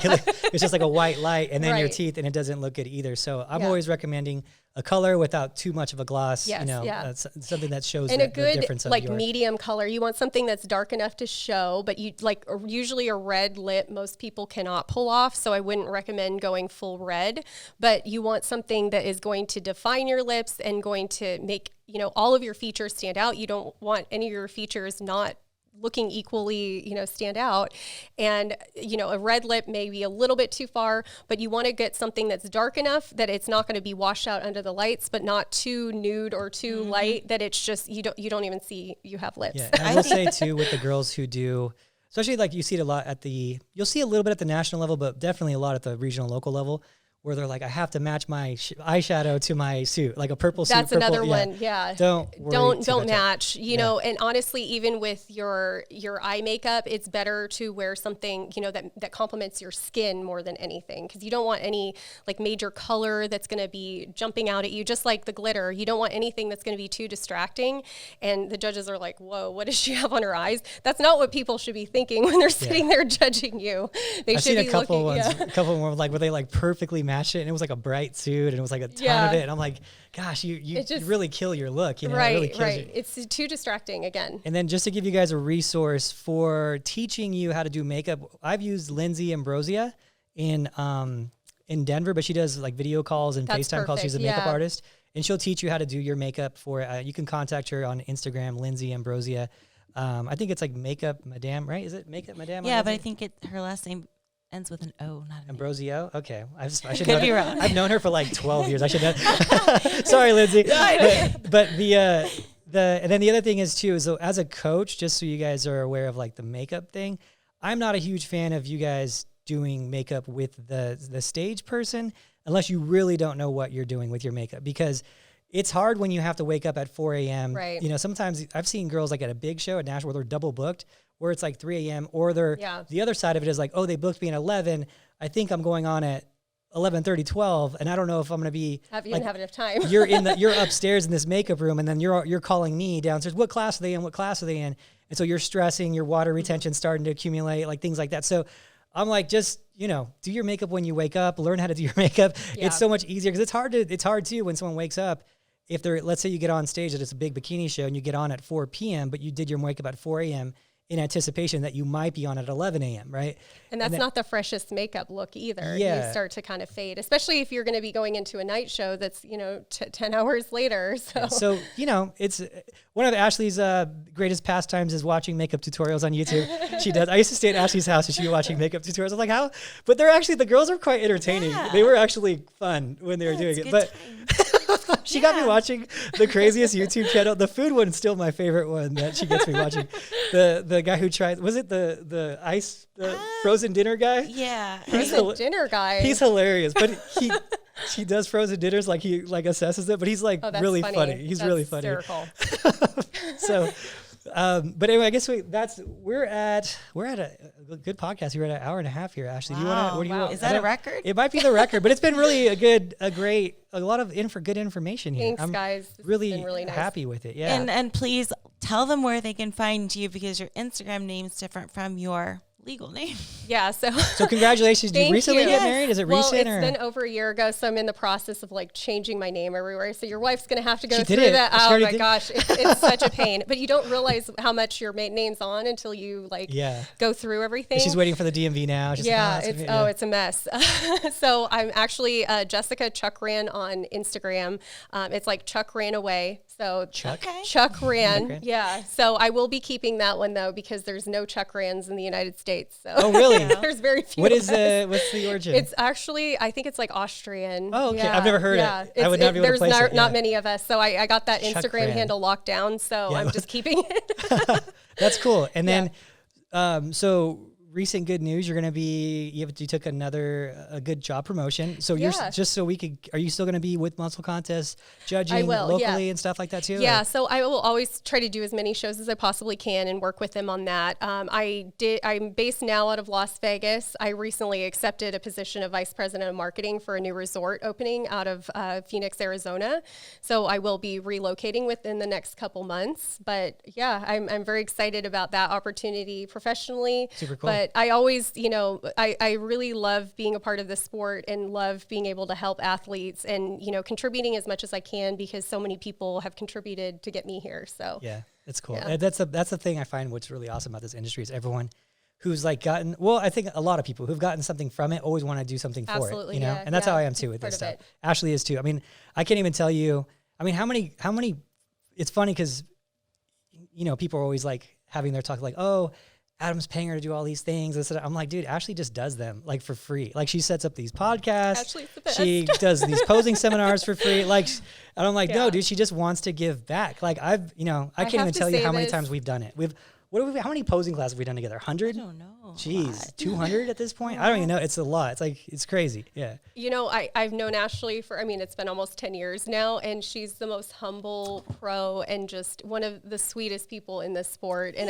it's just like a white light and then your Right. teeth, and it doesn't look good either. So I'm Yeah. always recommending a color without too much of a gloss, Yes, yeah. something that shows And the a good difference of like your medium color. You want something that's dark enough to show, but you like usually a red lip most people cannot pull off, so I wouldn't recommend going full red, but you want something that is going to define your lips and going to make, all of your features stand out. You don't want any of your features not looking equally, stand out. And, a red lip may be a little bit too far, but you want to get something that's dark enough that it's not going to be washed out under the lights, but not too nude or too light that it's just, you don't even see you have lips. Yeah, and I will say too, with the girls who do, especially like you see it a lot you'll see a little bit at the national level, but definitely a lot at the regional local level, where they're like, I have to match my eyeshadow to my suit, like a purple suit. That's another one. Yeah. Don't match, and honestly, even with your eye makeup, it's better to wear something, that complements your skin more than anything. Cause you don't want any like major color that's going to be jumping out at you, just like the glitter. You don't want anything that's going to be too distracting. And the judges are like, whoa, what does she have on her eyes? That's not what people should be thinking when they're sitting there judging you. I've seen a couple ones, a couple more like where they like perfectly matched it, and it was like a bright suit, and it was like a ton of it, and I'm like, gosh, you really kill your look, right, it really kills right. you. It's too distracting again. And then just to give you guys a resource for teaching you how to do makeup, I've used Lindsay Ambrosia in Denver, but she does like video calls and That's FaceTime calls. She's a perfect, makeup yeah. artist, and she'll teach you how to do your makeup for, you can contact her on Instagram, Lindsay Ambrosia. I think it's like Makeup Madame, right? Is it Makeup Madame? Yeah, but I think her last name ends with an O, not an Ambrosio? Okay. I should Could know be her. wrong. I've known her for like 12 years. I should know. Sorry, Lindsay. But and then the other thing is too, is as a coach, just so you guys are aware of like the makeup thing, I'm not a huge fan of you guys doing makeup with the stage person unless you really don't know what you're doing with your makeup, because it's hard when you have to wake up at 4 a.m. Right. Sometimes I've seen girls like at a big show at Nashville where they're double booked, where it's like 3 a.m. or the other side of it is like, oh, they booked me at 11. I think I'm going on at 11:30, 12, and I don't know if I'm going to be have enough time. you're upstairs in this makeup room, and then you're calling me downstairs. What class are they in? What class are they in? And so you're stressing, your water retention starting to accumulate, like things like that. So I'm like, just, do your makeup when you wake up, learn how to do your makeup. Yeah. It's so much easier, because it's hard too when someone wakes up. If let's say you get on stage at a big bikini show and you get on at 4 p.m., but you did your makeup at 4 a.m. in anticipation that you might be on at 11 a.m., right? And that's not the freshest makeup look either. Yeah. You start to kind of fade, especially if you're going to be going into a night show that's, 10 hours later. So, it's one of Ashley's greatest pastimes is watching makeup tutorials on YouTube. She does. I used to stay at Ashley's house and she'd be watching makeup tutorials. I was like, how? But the girls are quite entertaining. Yeah. They were actually fun when they were doing it. But she got me watching the craziest YouTube channel. The food one's still my favorite one that she gets me watching. The guy who tries, was it the ice, frozen dinner guy? Yeah. frozen dinner guy. He's hilarious, but he does frozen dinners, like he like assesses it, but he's like really funny. He's really funny. Hysterical. So, but anyway, I guess we're at a good podcast. We're at an hour and a half here, Ashley. Do you want to? What do you want? Is that a record? It might be the record, but it's been really a lot of good information here. Thanks, I'm guys. This has really, been really nice. happy with it. Yeah. And please tell them where they can find you, because your Instagram name's different from your legal name. Yeah. So congratulations. Did you recently get married? Is it recent? Well, it's been over a year ago, so I'm in the process of like changing my name everywhere. So your wife's going to have to go through that. Oh my gosh. It's such a pain, but you don't realize how much your name's on until you go through everything. And she's waiting for the DMV now. She's it's a mess. So I'm actually Jessica Chuck Ran on Instagram. It's like Chuck Ran Away. So Chuck Ran. Yeah. So I will be keeping that one though, because there's no Chuck Rans in the United States. So oh really? There's very few. What's the origin? It's actually, I think it's like Austrian. Oh, okay. Yeah. I've never heard it. I would not be able to place it. There's not many of us. So I got that Chuck Instagram Ran. handle locked down. So I'm just keeping it. That's cool. And then, so recent good news, you're going to be, you took a good job promotion. So you're just so we could, are you still going to be with Muscle Contest judging locally and stuff like that too? Yeah. So I will always try to do as many shows as I possibly can and work with them on that. I'm based now out of Las Vegas. I recently accepted a position of Vice President of Marketing for a new resort opening out of Phoenix, Arizona. So I will be relocating within the next couple months, but yeah, I'm very excited about that opportunity professionally. Super cool. But I always, I really love being a part of the sport and love being able to help athletes and, contributing as much as I can because so many people have contributed to get me here. So yeah, it's cool. Yeah. That's the thing I find what's really awesome about this industry is everyone who's like gotten, well, I think a lot of people who've gotten something from it always want to do something for Absolutely, it, yeah, and that's yeah, how I am too with part this of stuff. it. Ashley is too. I mean, I can't even tell you, how many, it's funny because, people are always like having their talk like, oh, Adam's paying her to do all these things. I'm like, dude, Ashley just does them like for free. Like she sets up these podcasts. Ashley's the best. She does these posing seminars for free. Like, and I'm like, no, dude, she just wants to give back. Like I can't even tell you how many times we've done it. How many posing classes have we done together? 100? I don't know. Jeez, 200 at this point? I don't even know. It's a lot. It's like, it's crazy. Yeah. I've known Ashley it's been almost 10 years now, and she's the most humble pro and just one of the sweetest people in this sport. And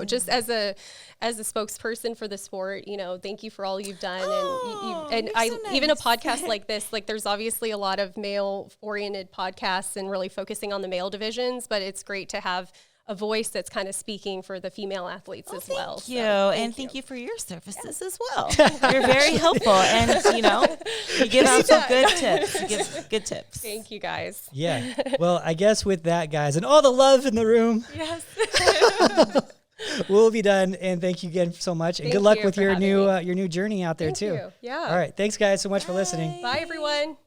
just as a spokesperson for the sport, thank you for all you've done. And so nice. Even a podcast like this, like there's obviously a lot of male oriented podcasts and really focusing on the male divisions, but it's great to have a voice that's kind of speaking for the female athletes as well. Thank you. Thank you for your services as well. You're very helpful. And, you give out some good tips. You give good tips. Thank you, guys. Yeah. Well, I guess with that, guys, and all the love in the room, Yes. we'll be done. And thank you again so much. And Thank good luck you with for your having me. new journey out there Thank too. you. Yeah. All right. Thanks, guys, so much for listening. Bye, everyone.